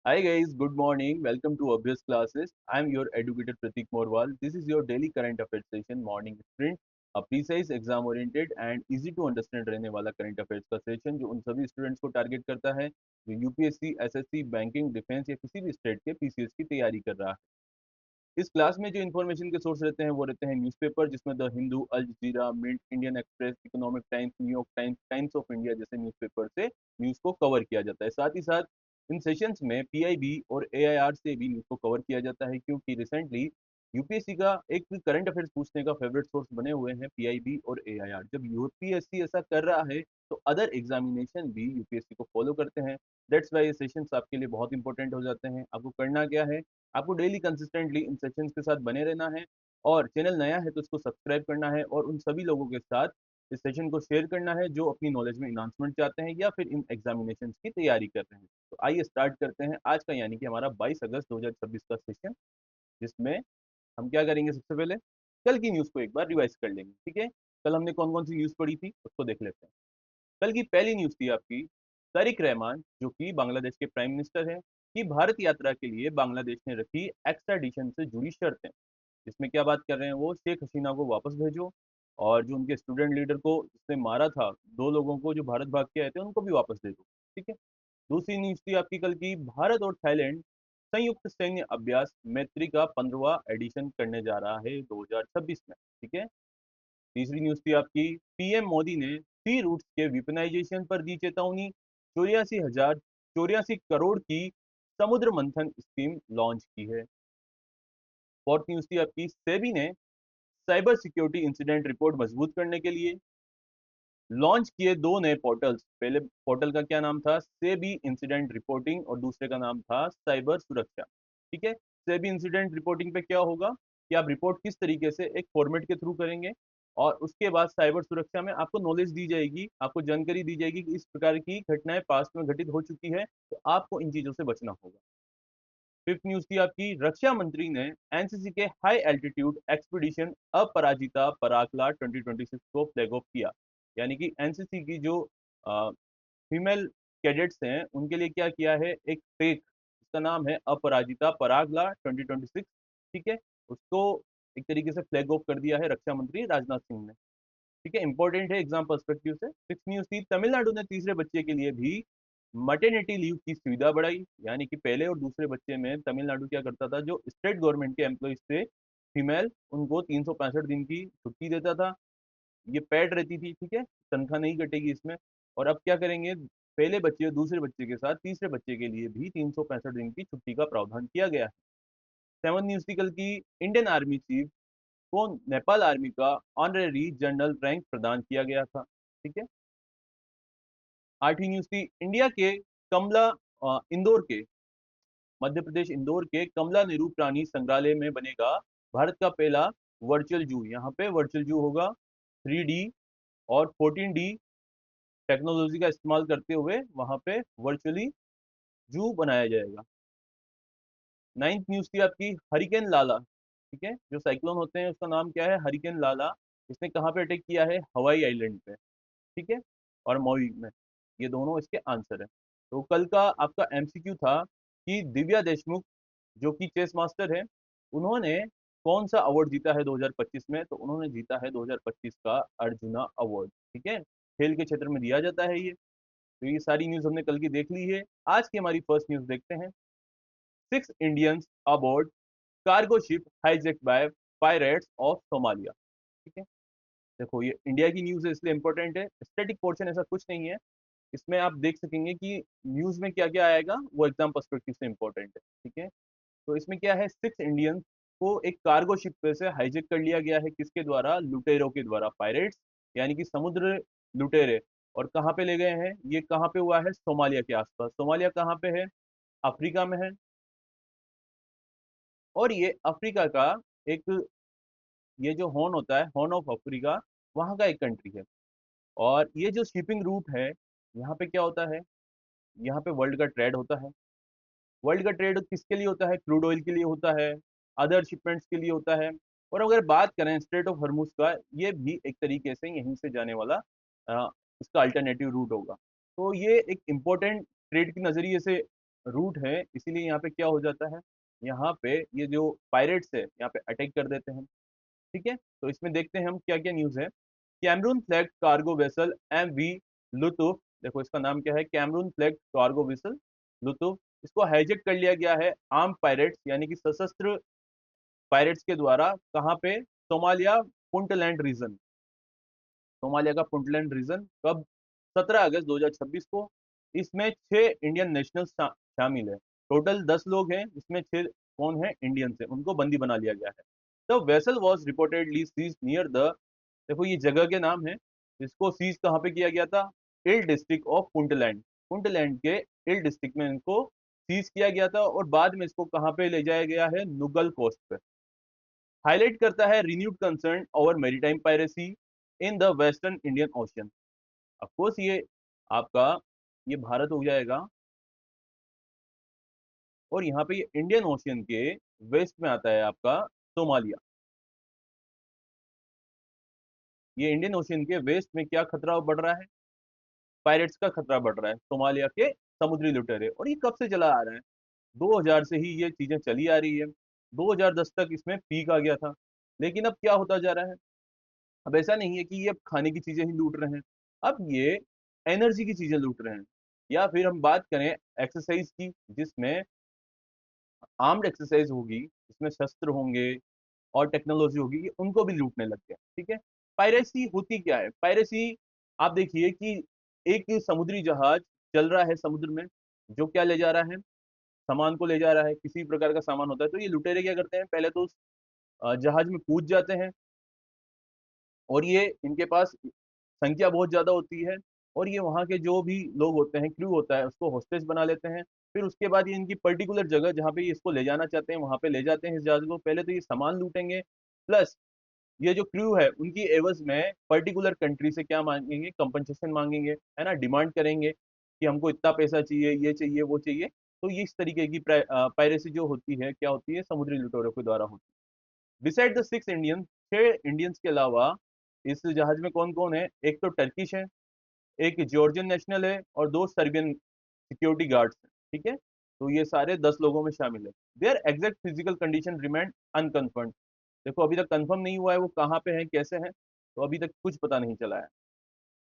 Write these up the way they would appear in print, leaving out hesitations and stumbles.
Hi guys, good morning. Welcome to Obvious Classes. I'm your educator Pratik Morwal. This is your daily current affairs session, morning sprint, a precise, exam oriented and easy to understand रहने वाला current affairs का session जो उन सभी students को target करता है जो यूपीएससी, एसएससी, बैंकिंग, डिफेंस या किसी भी स्टेट के पीसीएस की तैयारी कर रहा है। इस क्लास में जो इन्फॉर्मेशन के सोर्स रहते हैं वो रहते हैं न्यूज़पेपर जिसमें the Hindu, Al Jazeera, Mint, Indian Express, Economic Times, New York Times, Times of India जैसे न्यूज़पेपर से न्यूज़ को कवर किया जाता है। साथ ही साथ इन सेशंस में पीआईबी और एआईआर से भी न्यूज़ को कवर किया जाता है क्योंकि रिसेंटली यूपीएससी का एक करंट अफेयर्स पूछने का फेवरेट सोर्स बने हुए हैं पीआईबी और एआईआर। जब यूपीएससी ऐसा कर रहा है तो अदर एग्जामिनेशन भी यूपीएससी को फॉलो करते हैं। दैट्स वाई ये सेशंस आपके लिए बहुत इंपॉर्टेंट हो जाते हैं। आपको करना क्या है, आपको डेली कंसिस्टेंटली इन सेशंस के साथ बने रहना है और चैनल नया है तो इसको सब्सक्राइब करना है और उन सभी लोगों के साथ इस सेशन को शेयर करना है जो अपनी नॉलेज में इन्हांसमेंट चाहते हैं या फिर इन एग्जामिनेशंस की तैयारी कर रहे हैं। तो आइए स्टार्ट करते हैं आज का यानी कि हमारा 22 अगस्त 2026 का सेशन, जिसमें हम क्या करेंगे। सबसे पहले कल की न्यूज़ को एक बार रिवाइज कर लेंगे, ठीक है। कल हमने कौन कौन सी न्यूज़ पढ़ी थी उसको देख लेते हैं। कल की पहली न्यूज़ थी आपकी तारिक रहमान जो कि बांग्लादेश के प्राइम मिनिस्टर हैं कि भारत यात्रा के लिए बांग्लादेश ने रखी एक्स्ट्राडिशन से जुड़ी शर्तें। इसमें क्या बात कर रहे हैं, वो शेख हसीना को वापस भेजो और जो उनके स्टूडेंट लीडर को जिसने मारा था, दो लोगों को जो भारत भाग के आए थे उनको भी वापस दे दो, ठीक है। दूसरी न्यूज थी आपकी कल की भारत और थाईलैंड संयुक्त सैन्य अभ्यास मैत्री का 15वां एडिशन करने जा रहा है 2026 में, ठीक है। तीसरी न्यूज थी आपकी पीएम मोदी ने सी रूट्स के विपनाइजेशन पर दी चेतावनी, 84 करोड़ की समुद्र मंथन स्कीम लॉन्च की है। फोर्थ न्यूज थी आपकी सेबी ने साइबर सिक्योरिटी इंसिडेंट रिपोर्ट मजबूत करने के लिए लॉन्च किए दो नए पोर्टल्स। पहले पोर्टल का क्या नाम था, सेबी इंसिडेंट रिपोर्टिंग, और दूसरे का नाम था साइबर सुरक्षा, ठीक है। सेबी इंसिडेंट रिपोर्टिंग पे क्या होगा कि आप रिपोर्ट किस तरीके से एक फॉर्मेट के थ्रू करेंगे और उसके बाद साइबर सुरक्षा में आपको नॉलेज दी जाएगी, आपको जानकारी दी जाएगी कि इस प्रकार की घटनाएं पास्ट में घटित हो चुकी है तो आपको इन चीजों से बचना होगा। फिफ्थ न्यूज थी आपकी रक्षा मंत्री ने एनसीसी के हाई एल्टीट्यूड एक्सपीडिशन अपराजिता पराकला 2026 को फ्लैग ऑफ किया। यानी कि एनसीसी की जो फीमेल कैडेट्स हैं उनके लिए क्या किया है, एक ट्रेक उसका नाम है अपराजिता परागला 2026, ठीक है। उसको एक तरीके से फ्लैग ऑफ कर दिया है रक्षा मंत्री राजनाथ सिंह ने, ठीक है। इंपॉर्टेंट है एग्जाम पर्सपेक्टिव से। सिक्स न्यूज थी तमिलनाडु ने तीसरे बच्चे के लिए भी मटर्निटी लीव की सुविधा बढ़ाई। यानी कि पहले और दूसरे बच्चे में तमिलनाडु क्या करता था, जो स्टेट गवर्नमेंट के एम्प्लॉइज थे फीमेल, उनको 365 दिन की छुट्टी देता था। ये पेड रहती थी, ठीक है, तनख्वाह नहीं कटेगी इसमें। और अब क्या करेंगे, पहले बच्चे और दूसरे बच्चे के साथ तीसरे बच्चे के लिए भी 365 दिन की छुट्टी का प्रावधान किया गया है। सेवन न्यूज थी कल की इंडियन आर्मी चीफ को नेपाल आर्मी का ऑनरेरी जनरल रैंक प्रदान किया गया था, ठीक है। आठवीं न्यूज थी इंडिया के कमला इंदौर के मध्य प्रदेश इंदौर के कमला नेहरू प्राणी संग्रहालय में बनेगा भारत का पहला वर्चुअल जू। यहाँ पे वर्चुअल जू होगा 3D और 14D टेक्नोलॉजी का इस्तेमाल करते हुए वहां पे वर्चुअली जू बनाया जाएगा। नाइन्थ न्यूज थी आपकी हरिकेन लाला, ठीक है। जो साइक्लोन होते हैं उसका नाम क्या है, हरिकेन लाला। इसने कहाँ पे अटैक किया है, हवाई आइलैंड पे, ठीक है, और मौई में। ये दोनों इसके आंसर है। तो कल का आपका एमसीक्यू था कि दिव्या देशमुख जो कि चेस मास्टर है, उन्होंने कौन सा अवार्ड जीता है 2025 में, तो उन्होंने जीता है 2025 का अर्जुना अवार्ड, ठीक है। खेल के क्षेत्र में दिया जाता है ये। तो ये सारी न्यूज हमने कल की देख ली है। आज की हमारी फर्स्ट न्यूज देखते हैं। 6 Indians aboard cargo ship hijack by pirates of Somalia, ठीक है। देखो ये इंडिया की न्यूज है इसलिए इंपॉर्टेंट है, स्टैटिक पोर्शन ऐसा कुछ नहीं है। इसमें आप देख सकेंगे कि न्यूज में क्या क्या आएगा वो एग्जाम पर्सपेक्टिव से इंपॉर्टेंट है, ठीक है। तो इसमें क्या है, 6 इंडियंस को एक कार्गो शिप पे से हाईजैक कर लिया गया है, किसके द्वारा, लुटेरों के द्वारा, पायरेट्स यानी कि समुद्र लुटेरे। और कहाँ पे ले गए हैं, ये कहाँ पे हुआ है, सोमालिया के आसपास। सोमालिया कहाँ पे है, अफ्रीका में है। और ये अफ्रीका का एक, ये जो हॉर्न होता है, हॉर्न ऑफ अफ्रीका, वहाँ का एक कंट्री है। और ये जो शिपिंग रूट है, यहाँ पे क्या होता है, यहाँ पे वर्ल्ड का ट्रेड होता है। वर्ल्ड का ट्रेड किसके लिए होता है, क्रूड ऑयल के लिए होता है, अदर शिपमेंट्स के लिए होता है। और अगर बात करें स्ट्रेट ऑफ हर्मुज का, ये भी एक तरीके से यहीं से जाने वाला इसका अल्टरनेटिव रूट होगा। तो ये एक इम्पोर्टेंट ट्रेड के नज़रिए से रूट है, इसीलिए यहाँ पे क्या हो जाता है, यहाँ पे ये जो पायरेट्स है यहाँ पे अटैक कर देते हैं। ठीक है, तो इसमें देखते हैं हम क्या क्या न्यूज है। Cameroon flag cargo vessel MV Lutuf, देखो इसका नाम क्या है, Cameroon flag cargo vessel Lutuf, इसको हाईजेक कर लिया गया है आर्म पायरेट्स यानी कि सशस्त्र पायरेट्स के द्वारा। कहाँ पे, सोमालिया पुंटलैंड रीजन, सोमालिया का पुंटलैंड रीजन। कब, 17 अगस्त 2026 को। इसमें 6 इंडियन नेशनल शामिल है। टोटल 10 लोग हैं, इसमें 6 कौन है, इंडियन से, उनको बंदी बना लिया गया है। The vessel was reportedly seized near the, देखो ये जगह के नाम है, इसको सीज कहाँ पे किया गया था, इल डिस्ट्रिक्ट ऑफ पुंटलैंड, पुंटलैंड के इल डिस्ट्रिक्ट में इनको सीज किया गया था, और बाद में इसको कहाँ पे ले जाया गया है, नुगल कोस्ट पे। हाईलाइट करता है renewed concern over maritime piracy in the western Indian ocean. Of course ये आपका, ये भारत हो जाएगा, और यहाँ पे ये इंडियन ओशियन के वेस्ट में आता है आपका सोमालिया। ये इंडियन ओशियन के वेस्ट में क्या खतरा बढ़ रहा है, पायरेट्स का खतरा बढ़ रहा है, सोमालिया के समुद्री लुटेरे। और ये कब से चला आ रहा है, 2000 से ही ये चीजें चली आ रही है। 2010 तक इसमें पीक आ गया था, लेकिन अब क्या होता जा रहा है, अब ऐसा नहीं है कि ये अब खाने की चीजें ही लूट रहे हैं, अब ये एनर्जी की चीजें लूट रहे हैं। या फिर हम बात करें एक्सरसाइज की, जिसमें आर्म्ड एक्सरसाइज होगी, जिसमें शस्त्र होंगे और टेक्नोलॉजी होगी, ये उनको भी लूटने लग गया। ठीक है, पायरेसी होती क्या है, पायरेसी आप देखिए कि एक समुद्री जहाज चल रहा है समुद्र में, जो क्या ले जा रहा है, सामान को ले जा रहा है, किसी प्रकार का सामान होता है, तो ये लुटेरे क्या करते हैं, पहले तो उस जहाज में कूद जाते हैं, और ये इनके पास संख्या बहुत ज्यादा होती है, और ये वहाँ के जो भी लोग होते हैं, क्रू होता है, उसको होस्टेज बना लेते हैं। फिर उसके बाद ये इनकी पर्टिकुलर जगह जहाँ पे ये इसको ले जाना चाहते हैं, वहां पे ले जाते हैं इस जहाज को। पहले तो ये सामान लूटेंगे, प्लस ये जो क्रू है उनकी एवज में पर्टिकुलर कंट्री से क्या मांगेंगे, कंपनसेशन मांगेंगे, है ना, डिमांड करेंगे कि हमको इतना पैसा चाहिए, ये चाहिए, वो चाहिए। तो ये इस तरीके की पायरेसी जो होती है, क्या होती है, समुद्री लुटेरों के द्वारा होती है। बिसाइड द 6 इंडियन, 6 इंडियंस के अलावा इस जहाज में कौन कौन है, एक तो टर्किश है, एक जॉर्जियन नेशनल है, और 2 सर्बियन सिक्योरिटी गार्ड्स हैं। ठीक है, तो ये सारे 10 लोगों में शामिल है। Their exact physical condition remain unconfirmed, देखो अभी तक कंफर्म नहीं हुआ है वो कहाँ पे है, कैसे है, तो अभी तक कुछ पता नहीं चला है।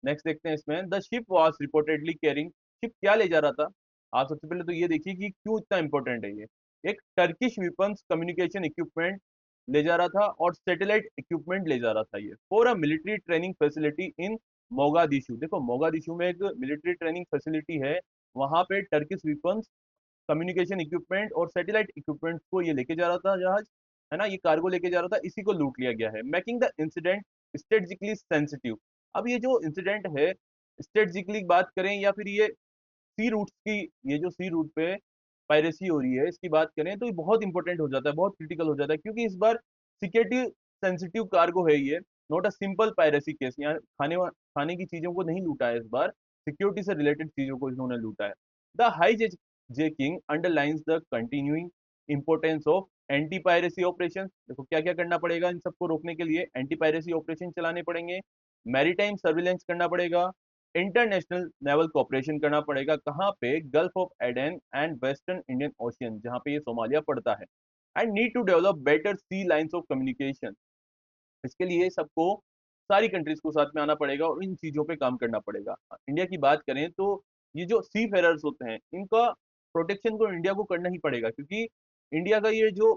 नेक्स्ट देखते हैं इसमें, the ship was reportedly carrying, ship क्या ले जा रहा था। आप सबसे पहले तो ये देखिए कि क्यों इतना इंपॉर्टेंट है ये। एक टर्किश वेपन्स कम्युनिकेशन इक्विपमेंट ले जा रहा था, और सैटेलाइट इक्विपमेंट ले जा रहा था ये, for a military training facility in Mogadishu. देखो मोगादिशु में एक मिलिट्री ट्रेनिंग फैसिलिटी है, वहां पे टर्किश वेपन्स, कम्युनिकेशन इक्विपमेंट और सैटेलाइट इक्विपमेंट को ये लेके जा रहा था जहाज, है ना, ये कार्गो लेके जा रहा था, इसी को लूट लिया गया है। Making the incident strategically sensitive. अब ये जो इंसिडेंट है, स्ट्रेटेजिकली बात करें या फिर ये सी रूट्स की, ये जो सी रूट पे पायरेसी हो रही है इसकी बात करें, तो ये बहुत इंपॉर्टेंट हो जाता है, बहुत क्रिटिकल हो जाता है, क्योंकि इस बार सिक्योरिटी सेंसिटिव कार्गो है ये, not a simple piracy case. यहाँ खाने की चीजों को नहीं लूटा है इस बार, सिक्योरिटी से रिलेटेड चीजों को इन्होंने लूटा है। The hijacking underlines the continuing importance of anti piracy operation. देखो क्या क्या करना पड़ेगा इन सबको रोकने के लिए, एंटी पायरेसी ऑपरेशन चलाने पड़ेंगे, मैरीटाइम सर्विलेंस करना पड़ेगा, इंटरनेशनल नेवल कोऑपरेशन करना पड़ेगा, कहाँ पे, Gulf of Aden and western Indian Ocean, जहाँ पे ये सोमालिया पड़ता है। And need to develop better sea lines of communication, इसके लिए सबको, सारी कंट्रीज को साथ में आना पड़ेगा और इन चीजों पे काम करना पड़ेगा। इंडिया की बात करें तो ये जो सी फेरर्स होते हैं, इनका प्रोटेक्शन को इंडिया को करना ही पड़ेगा, क्योंकि इंडिया का ये जो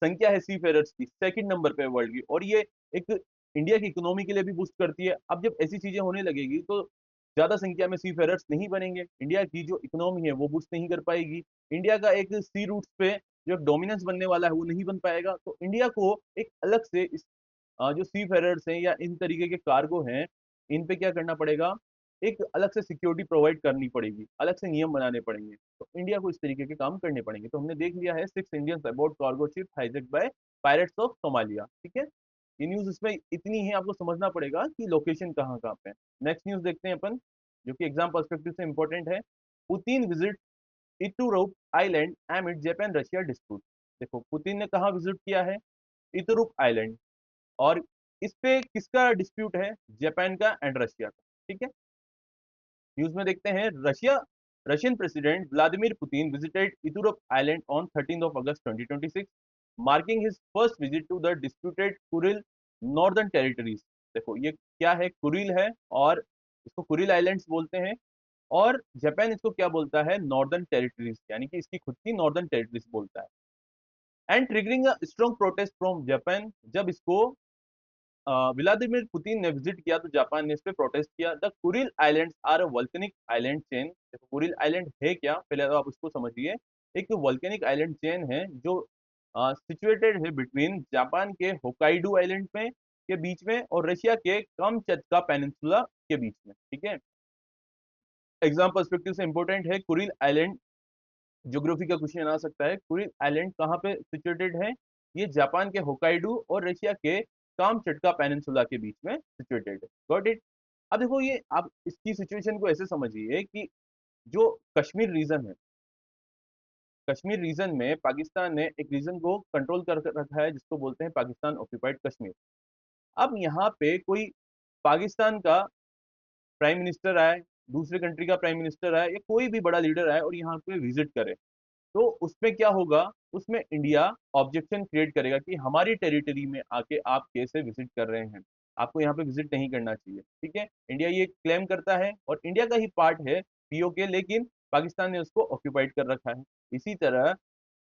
संख्या है सी फेरर्स की, सेकंड नंबर पे है वर्ल्ड की, और ये एक इंडिया की इकोनॉमी के लिए भी बूस्ट करती है। अब जब ऐसी चीजें होने लगेगी तो ज्यादा संख्या में सी फेरर्स नहीं बनेंगे, इंडिया की जो इकोनॉमी है वो बूस्ट नहीं कर पाएगी, इंडिया का एक सी रूट्स पे जो डोमिनेंस बनने वाला है वो नहीं बन पाएगा। तो इंडिया को एक अलग से इस जो सी फेरर्स हैं या इन तरीके के कार्गो हैं, इन पे क्या करना पड़ेगा, एक अलग से सिक्योरिटी प्रोवाइड करनी पड़ेगी, अलग से नियम बनाने पड़ेंगे, तो इंडिया को इस तरीके के काम करने पड़ेंगे। तो हमने देख लिया है 6 Indians about cargo ship hijacked by pirates of Somalia. ठीक है, ये न्यूज इसमें इतनी है, आपको समझना पड़ेगा कि लोकेशन कहाँ कहाँ पे है। नेक्स्ट न्यूज देखते हैं अपन, जो कि एग्जाम पर्सपेक्टिव से इंपॉर्टेंट है। Putin visit Iturup island amid Japan Russia dispute. देखो पुतिन ने कहाँ विजिट किया है, इतुरुप आइलैंड, और इस पे किसका डिस्प्यूट है, जापान का एंड रशिया का। ठीक है, न्यूज में देखते हैं, Russia Russian President Vladimir Putin visited Iturup Island on 13th of August 2026, marking his first visit to the disputed Kuril Northern Territories. देखो ये क्या है, कुरिल है और इसको कुरिल आइलैंड्स बोलते हैं, और जापान इसको क्या बोलता है, नॉर्दर्न टेरिटरीज, यानी कि इसकी खुद की नॉर्दर्न टेरिटरीज बोलता है। And triggering a strong protest from Japan, जब इसको व्लादिमीर पुतिन ने विजिट किया तो जापान ने इस पे प्रोटेस्ट किया। The Kuril Islands are a volcanic island chain. देखो कुरिल आइलैंड है क्या, पहले तो आप उसको समझिए। एक वोल्केनिक आइलैंड चेन है जो सिचुएटेड है बिटवीन जापान के होकाइडो आइलैंड में के बीच में और रशिया के कामचत्का पेनिनसुला के बीच में, ठीक है। एग्जाम पर्सपेक्टिव से इंपॉर्टेंट है कुरिल आइलैंड, ज्योग्राफी का क्वेश्चन आ सकता है। कुरिल आइलैंड कहाँ पे सिचुएटेड है, ये जापान के होकाइडो और रशिया के कामचटका पेनिनसुला के बीच में सिचुएटेड है। Got it. अब देखो ये आप इसकी सिचुएशन को ऐसे समझिए कि जो कश्मीर रीजन है, कश्मीर रीजन में पाकिस्तान ने एक रीजन को कंट्रोल कर रखा है जिसको बोलते हैं पाकिस्तान ऑक्यूपाइड कश्मीर। अब यहाँ पे कोई पाकिस्तान का प्राइम मिनिस्टर आए, दूसरे कंट्री का प्राइम मिनिस्टर आए या कोई भी बड़ा लीडर आए और यहाँ पे विजिट करे, तो उसमें क्या होगा, उसमें इंडिया ऑब्जेक्शन क्रिएट करेगा कि हमारी टेरिटरी में आके आप कैसे विजिट कर रहे हैं, आपको यहाँ पे विजिट नहीं करना चाहिए, ठीक है। इंडिया ये क्लेम करता है और इंडिया का ही पार्ट है पीओके, लेकिन पाकिस्तान ने उसको ऑक्यूपाइड कर रखा है। इसी तरह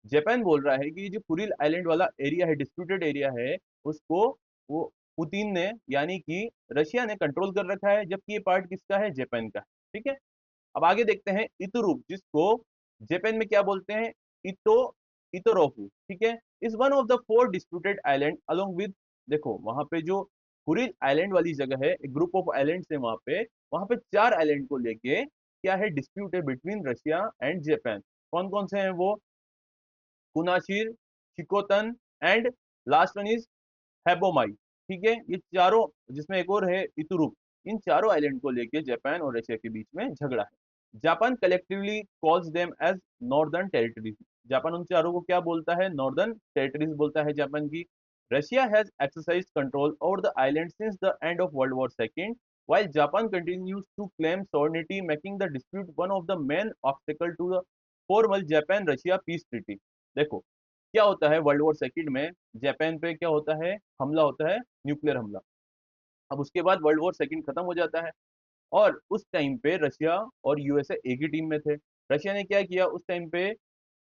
जापान बोल रहा है कि जो कुरिल आइलैंड वाला एरिया है, डिस्प्यूटेड एरिया है, उसको वो पुतिन ने यानी कि रशिया ने कंट्रोल कर रखा है, जबकि ये पार्ट किसका है, जापान का, ठीक है। अब आगे देखते हैं इतुरुप, जिसको जापान में क्या बोलते हैं, इतो इतोरोफू, ठीक है। Is one of the four disputed island along with, देखो वहां पे जो कुरिल आइलैंड वाली जगह है, एक ग्रुप ऑफ आइलैंड है वहां पे चार आइलैंड को लेके क्या है, डिस्प्यूट है बिटवीन रशिया एंड जापान। कौन कौन से हैं वो, कुनाशिर, शिकोतन एंड लास्ट वन इज हैबोमाई, ठीक है। ये चारों, जिसमें एक और है इतुरुप, इन चारों आइलैंड को लेके जापान और रशिया के बीच में झगड़ा है। Japan collectively calls them as Northern Territories. Japan उन चारों को क्या बोलता है, नॉर्दर्न टेरिटरीज बोलता है जापान की। Russia has exercise control over the island since the end of world war second, while Japan continues to claim sovereignty, making the dispute one of the main obstacle to the formal Japan-Russia peace treaty। देखो क्या होता है world war second में, Japan पे क्या होता है, हमला होता है, न्यूक्लियर हमला। अब उसके बाद वर्ल्ड वॉर सेकेंड खत्म हो जाता है और उस टाइम पे रशिया और यूएसए एक ही टीम में थे। रशिया ने क्या किया उस टाइम पे,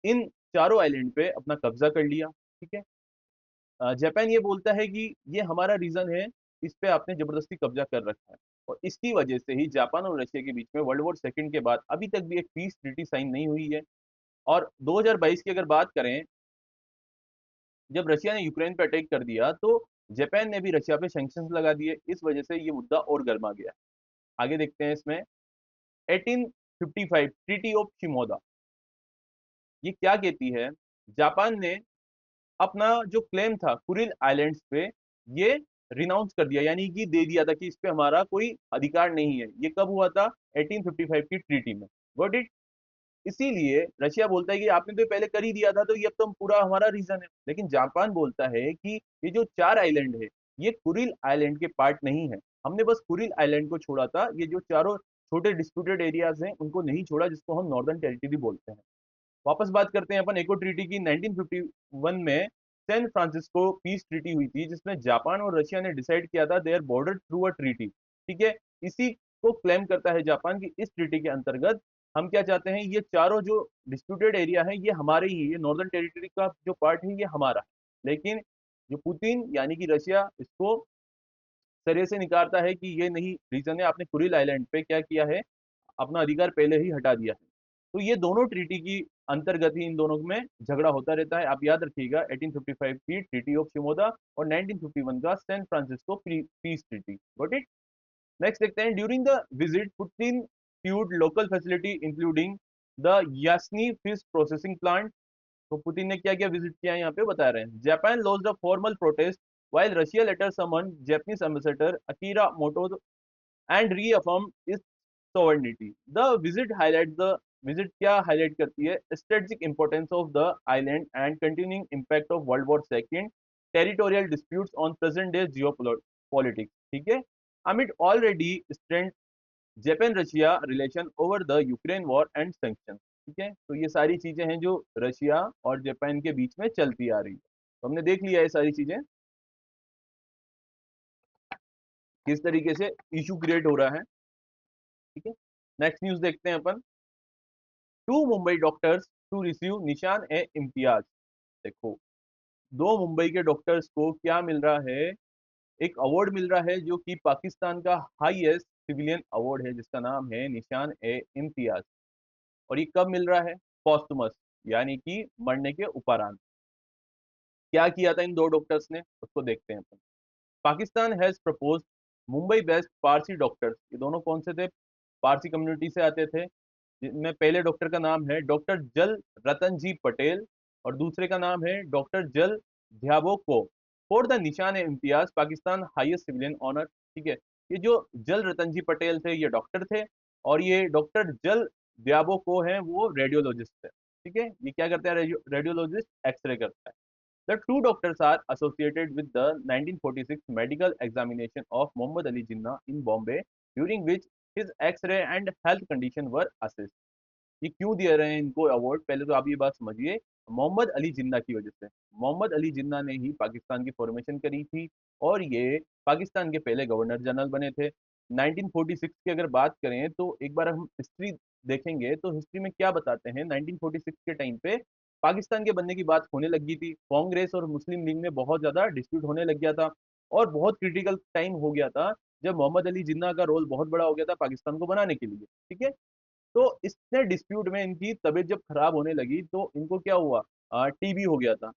इन चारों आइलैंड पे अपना कब्जा कर लिया, ठीक है। जापान ये बोलता है कि ये हमारा रीजन है, इस पे आपने जबरदस्ती कब्जा कर रखा है, और इसकी वजह से ही जापान और रशिया के बीच में वर्ल्ड वॉर सेकेंड के बाद अभी तक भी एक पीस ट्रीटी साइन नहीं हुई है। और 2022 की अगर बात करें, जब रशिया ने यूक्रेन पे अटैक कर दिया तो जापान ने भी रशिया पे सैंक्शंस लगा दिए, इस वजह से ये मुद्दा और गर्मा गया। आगे देखते हैं इसमें 1855 ट्रीटी ऑफ शिमोदा, ये क्या कहती है, जापान ने अपना जो क्लेम था कुरिल आइलैंड्स पे, ये रिनाउंस कर दिया, यानी कि दे दिया था कि इस पे हमारा कोई अधिकार नहीं है। ये कब हुआ था, 1855 की ट्रीटी में। Got it. इसीलिए रशिया बोलता है कि आपने तो पहले कर ही दिया था, तो ये अब तो पूरा हमारा रीजन है। लेकिन जापान बोलता है कि ये जो चार आइलैंड है, ये कुरिल आइलैंड के पार्ट नहीं है, हमने बस कुरिल आइलैंड को छोड़ा था, ये जो चारों छोटे डिस्प्यूटेड एरियाज हैं उनको नहीं छोड़ा, जिसको हम नॉर्दर्न टेरिटरी बोलते हैं। वापस बात करते हैं अपन एको ट्रीटी की। 1951 में सैन फ्रांसिस्को पीस ट्रीटी हुई थी, जिसमें जापान और रशिया ने डिसाइड किया था their border through a treaty, ठीक है। इसी को क्लेम करता है जापान की इस ट्रीटी के अंतर्गत हम क्या चाहते हैं, ये चारों जो डिस्प्यूटेड एरिया है ये हमारे ही, ये नॉर्दर्न टेरिटरी का जो पार्ट है ये हमारा है। लेकिन जो पुतिन यानी कि रशिया इसको सरे से निकालता है कि ये नहीं रीजन है, आपने कुरिल आइलैंड पे क्या किया है, अपना अधिकार पहले ही हटा दिया है। तो ये दोनों ट्रीटी की अंतर्गत ही इन दोनों में झगड़ा होता रहता है। आप याद रखिएगा 1855 की ट्रीटी ऑफ शिमोदा और 1951 का San Francisco peace treaty. Got it. Next देखते हैं, during the visit Putin viewed local facility including the Yasny fish processing plant. तो पुतिन ने क्या क्या विजिट किया यहाँ पे बता रहे हैं। Japan launched a formal protest while Russia later summoned Japanese ambassador Akira Moto and reaffirmed its sovereignty. The visit highlights the visit क्या highlight करती है, strategic importance of the island and continuing impact of World War II territorial disputes on present day geopolitics, ठीक है। Amid already strained Japan Russia relation over the Ukraine war and sanction. ठीक है, तो ये सारी चीजें हैं जो रशिया और जापान के बीच में चलती आ रही है। तो हमने देख लिया ये सारी चीजें किस तरीके से इशू क्रिएट हो रहा है। ठीक है, नेक्स्ट न्यूज देखते हैं अपन। Two Mumbai doctors to receive Nishan e Imtiaz. देखो, दो मुंबई के डॉक्टर्स को क्या मिल रहा है, एक अवार्ड मिल रहा है जो कि पाकिस्तान का हाईएस्ट सिविलियन अवार्ड है, जिसका नाम है निशान ए इम्तियाज। और ये कब मिल रहा है? पॉस्टमस, यानी कि मरने के उपरांत। क्या किया था इन दो डॉक्टर्स ने, उसको देखते हैं अपन। Pakistan has propose Mumbai based Parsi doctors. ये दोनों कौन से थे? पारसी कम्युनिटी से आते थे, जिनमें पहले डॉक्टर का नाम है डॉक्टर जल रतन जी पटेल और दूसरे का नाम है डॉक्टर जल ध्याबो को। For the Nishan e Imtiaz Pakistan highest civilian honour. ठीक है, ये जो जल रतन जी पटेल थे ये डॉक्टर थे, और ये डॉक्टर जल ध्याबो को है वो रेडियोलॉजिस्ट है। ठीक है, ये क्या करते हैं? रेडियोलॉजिस्ट एक्सरे करता है। The two doctors are associated with the 1946 medical examination of Muhammad Ali Jinnah in Bombay, during which his X-ray and health condition were assessed. ये क्यों दे रहे हैं इनको अवार्ड? पहले तो आप ये बात समझिए, मोहम्मद अली जिन्ना की वजह से। मोहम्मद अली जिन्ना ने ही पाकिस्तान की फॉर्मेशन करी थी, और ये पाकिस्तान के पहले गवर्नर जनरल बने थे। 1946 की अगर बात करें तो एक बार हम हिस्ट्री देखेंगे तो हिस्ट्री में क्या बताते हैं, 1946 के टाइम पे पाकिस्तान के बनने की बात होने लगी थी। कांग्रेस और मुस्लिम लीग में बहुत ज्यादा डिस्प्यूट होने लग गया था, और बहुत क्रिटिकल टाइम हो गया था जब मोहम्मद अली जिन्ना का रोल बहुत बड़ा हो गया था पाकिस्तान को बनाने के लिए। ठीक है, तो इसने डिस्प्यूट में इनकी तबीयत जब खराब होने लगी तो इनको क्या हुआ, टीबी हो गया था।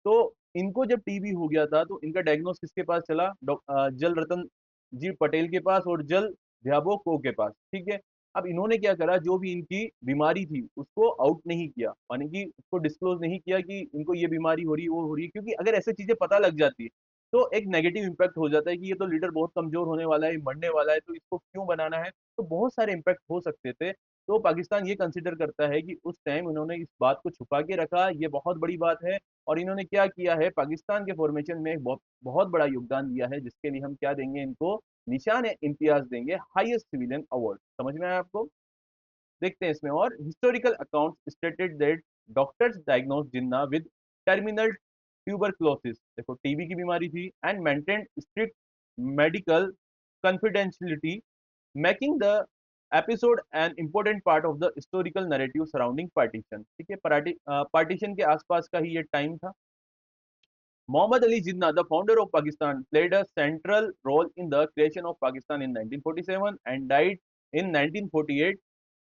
तो इनको जब टीबी हो गया था तो इनका डायग्नोस किसके पास चला? जल रतन जी पटेल के पास और जल भ्याबो को के पास। ठीक है, अब इन्होंने क्या करा, जो भी इनकी बीमारी थी उसको आउट नहीं किया, यानी कि उसको डिस्क्लोज नहीं किया कि इनको ये बीमारी हो रही है, वो हो रही है, क्योंकि अगर ऐसे चीजें पता लग जाती है तो एक नेगेटिव इम्पैक्ट हो जाता है कि ये तो लीडर बहुत कमजोर होने वाला है, मरने वाला है, तो इसको क्यों बनाना है। तो बहुत सारे इम्पैक्ट हो सकते थे। तो पाकिस्तान ये कंसिडर करता है कि उस टाइम उन्होंने इस बात को छुपा के रखा, ये बहुत बड़ी बात है। और इन्होंने क्या किया है, पाकिस्तान के फॉर्मेशन में एक बहुत बहुत बड़ा योगदान दिया है, जिसके लिए हम क्या देंगे इनको? निशान इम्तियाज देंगे, हाईएस्ट सिविलियन अवार्ड। समझ में आया आपको? देखते हैं इसमें और। Historical accounts stated that doctors diagnose Jinnah with terminal tuberculosis. देखो, टीबी की बीमारी थी, and maintain strict medical confidentiality, making the episode an important part of the historical narrative surrounding partition. ठीक है, पार्टीशन के आसपास का ही ये टाइम था। Muhammad Ali Jinnah, the founder of Pakistan, played a central role in the creation of Pakistan in 1947 and died in 1948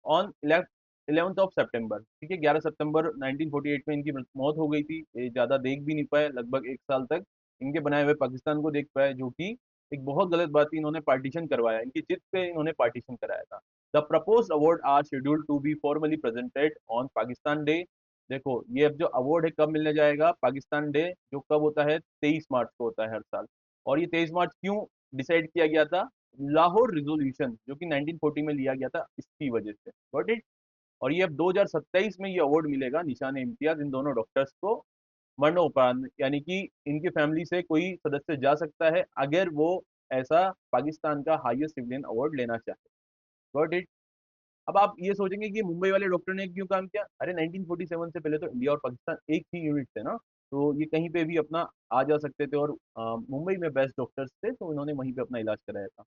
on 11th of सितंबर। ठीक है, 11 सितंबर 1948 में इनकी मौत हो गई थी। ये ज्यादा देख भी नहीं पाए, लगभग एक साल तक इनके बनाए हुए पाकिस्तान को देख पाए, जो कि एक बहुत गलत बात थी। इन्होंने पार्टीशन करवाया, इनकी जिद पे इन्होंने पार्टीशन कराया था। The proposed award are scheduled to be formally presented on Pakistan Day. देखो, ये अब जो अवार्ड है कब मिलने जाएगा? पाकिस्तान डे, जो कब होता है? 23 मार्च को होता है हर साल। और ये 23 मार्च क्यों डिसाइड किया गया था? लाहौर रिजोल्यूशन जो कि 1940 में लिया गया था, इसकी वजह से। Got it? और ये अब 2027 में ये अवार्ड मिलेगा निशान इम्तियाज इन दोनों डॉक्टर्स को मरणोपरांत, यानी कि इनके फैमिली से कोई सदस्य जा सकता है अगर वो ऐसा पाकिस्तान का हाईएस्ट सिविलियन अवार्ड लेना चाहे। Got it? अब आप ये सोचेंगे कि मुंबई वाले डॉक्टर ने क्यों काम किया? अरे 1947 से पहले तो इंडिया और पाकिस्तान एक ही यूनिट थे ना, तो ये कहीं पे भी अपना आ जा सकते थे, और मुंबई में बेस्ट डॉक्टर्स थे तो इन्होंने वहीं पे अपना इलाज कराया था।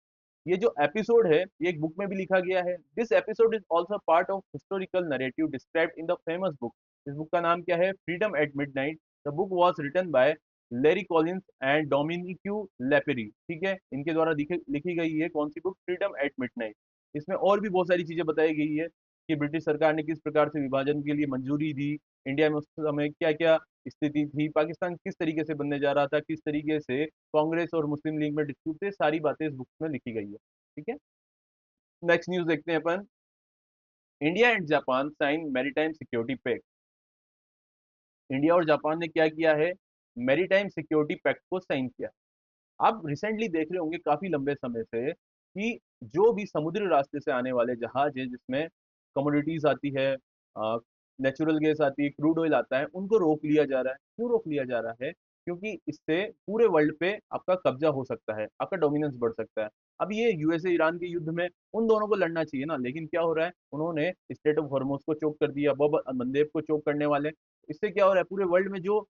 ये जो एपिसोड है ये एक बुक में भी लिखा गया है। This episode is also part of historical narrative described in the famous book. इस बुक का नाम क्या है? Freedom at Midnight. The book was written by Larry Collins and Dominique Lapierre. ठीक है, इनके द्वारा लिखी गई है कौन सी बुक? Freedom at Midnight. इसमें और भी बहुत सारी चीजें बताई गई है कि ब्रिटिश सरकार ने किस प्रकार से विभाजन के लिए मंजूरी दी, इंडिया में उस समय क्या क्या स्थिति थी, पाकिस्तान किस तरीके से बनने जा रहा था, किस तरीके से कांग्रेस और मुस्लिम लीग में डिस्प्यूट थे, सारी बातें इस बुक में लिखी गई है। ठीक है, नेक्स्ट न्यूज देखते हैं अपन। India and Japan sign maritime security pact. India और जापान ने क्या किया है? मैरीटाइम सिक्योरिटी पैक्ट को साइन किया। आप रिसेंटली देख रहे होंगे काफी लंबे समय से कि जो भी समुद्री रास्ते से आने वाले जहाज है, जिसमें कमोडिटीज आती है, नेचुरल गैस आती है, क्रूड ऑयल आता है, उनको रोक लिया जा रहा है। क्यों रोक लिया जा रहा है? क्योंकि इससे पूरे वर्ल्ड पे आपका कब्जा हो सकता है, आपका डोमिनेंस बढ़ सकता है। अब ये यूएसए ईरान के युद्ध में उन दोनों को लड़ना चाहिए ना, लेकिन क्या हो रहा है, उन्होंने स्टेट ऑफ हॉर्मोज को चोक कर दिया, बब मंदेब को चोक करने वाले। इससे क्या हो रहा है, पूरे वर्ल्ड में जो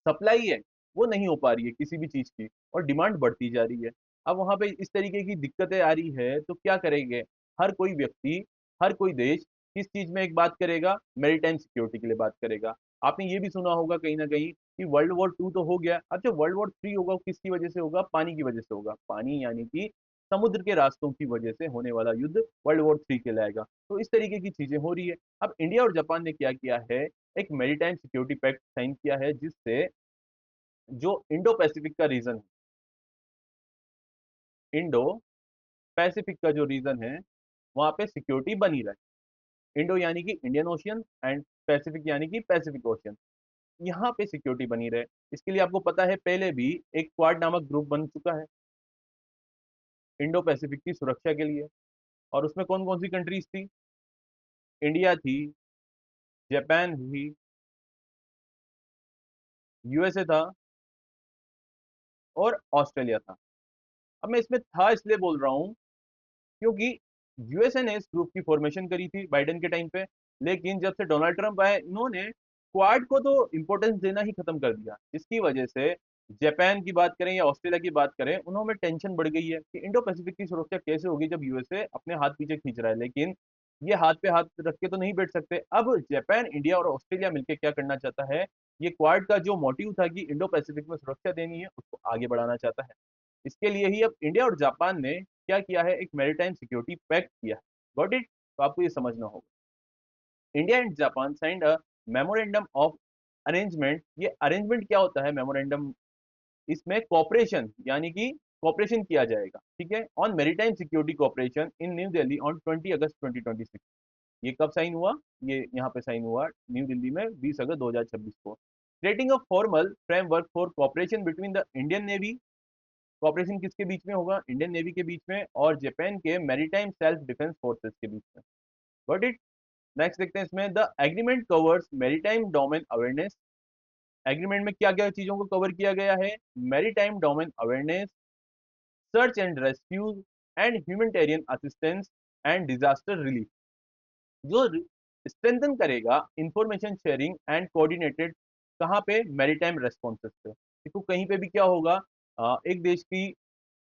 सप्लाई है वो नहीं हो पा रही है किसी भी चीज की, और डिमांड बढ़ती जा रही है। अब वहां पे इस तरीके की दिक्कतें आ रही है तो क्या करेंगे, हर कोई व्यक्ति, हर कोई देश किस चीज में एक बात करेगा, मैरीटाइम सिक्योरिटी के लिए बात करेगा। आपने ये भी सुना होगा कहीं ना कहीं कि वर्ल्ड वॉर 2 तो हो गया, अब जो वर्ल्ड वॉर 3 होगा वो किसकी वजह से होगा, पानी की वजह से होगा। पानी यानी कि समुद्र के रास्तों की वजह से होने वाला युद्ध वर्ल्ड वॉर 3 कहलाएगा। तो इस तरीके की चीजें हो रही है। अब इंडिया और जापान ने क्या किया है, एक मैरीटाइम सिक्योरिटी पैक्ट साइन किया है, जिससे जो इंडो पैसिफिक का रीजन है, इंडो पैसिफिक का जो रीजन है, वहां पे सिक्योरिटी बनी रहे। इंडो यानी कि इंडियन ओशियन, एंड पैसिफिक यानी कि पैसिफिक ओशियन, यहाँ पे सिक्योरिटी बनी रहे। इसके लिए आपको पता है पहले भी एक क्वाड नामक ग्रुप बन चुका है इंडो पैसिफिक की सुरक्षा के लिए। और उसमें कौन कौन सी कंट्रीज थी, इंडिया थी, जापान थी, यूएसए था, और ऑस्ट्रेलिया था। अब मैं इसमें था इसलिए बोल रहा हूँ क्योंकि यूएसए ने इस ग्रुप की फॉर्मेशन करी थी बाइडेन के टाइम पे, लेकिन जब से डोनाल्ड ट्रंप आए, इन्होंने क्वाड को तो इंपॉर्टेंस देना ही खत्म कर दिया, जिसकी वजह से जापान की बात करें या ऑस्ट्रेलिया की बात करें, उन्होंने टेंशन बढ़ गई है कि इंडो पैसिफिक की सुरक्षा कैसे होगी जब यूएसए अपने हाथ पीछे खींच रहा है। लेकिन ये हाथ पे हाथ रख के तो नहीं बैठ सकते। अब जापान, इंडिया और ऑस्ट्रेलिया मिलकर क्या करना चाहता है, ये क्वाड का जो मोटिव था कि इंडो पैसिफिक में सुरक्षा देनी है, उसको आगे बढ़ाना चाहता है। इसके लिए ही अब इंडिया और जापान ने क्या किया है, एक मैरीटाइम सिक्योरिटी पैक्ट किया है। Got it? तो आपको ये समझना होगा, India and Japan signed a memorandum of arrangement. ये अरेंजमेंट क्या होता है, मेमोरेंडम, इसमें कॉपरेशन यानी कि कॉपरेशन किया जाएगा, ठीक है, on maritime security cooperation in new Delhi on 20 अगस्त 2026। ये कब साइन हुआ, ये यहाँ पे साइन हुआ न्यू दिल्ली में 20 अगस्त 2026 को। Creating a formal framework for cooperation between the Indian Navy, cooperation किसके बीच में होगा, इंडियन नेवी के बीच में और जापान के मैरीटाइम सेल्फ डिफेंस फोर्सेस के बीच में। Got it? नेक्स्ट देखते हैं इसमें, the agreement covers maritime domain awareness. Agreement में क्या क्या चीजों को कवर किया गया है, maritime domain awareness, search and rescue, and humanitarian assistance, and disaster relief, जो स्ट्रेंथन करेगा इंफॉर्मेशन शेयरिंग एंड कोऑर्डिनेटेड, कहाँ पे, मैरीटाइम रेस्पॉन्सेस पे। देखो कहीं पे भी क्या होगा, एक देश की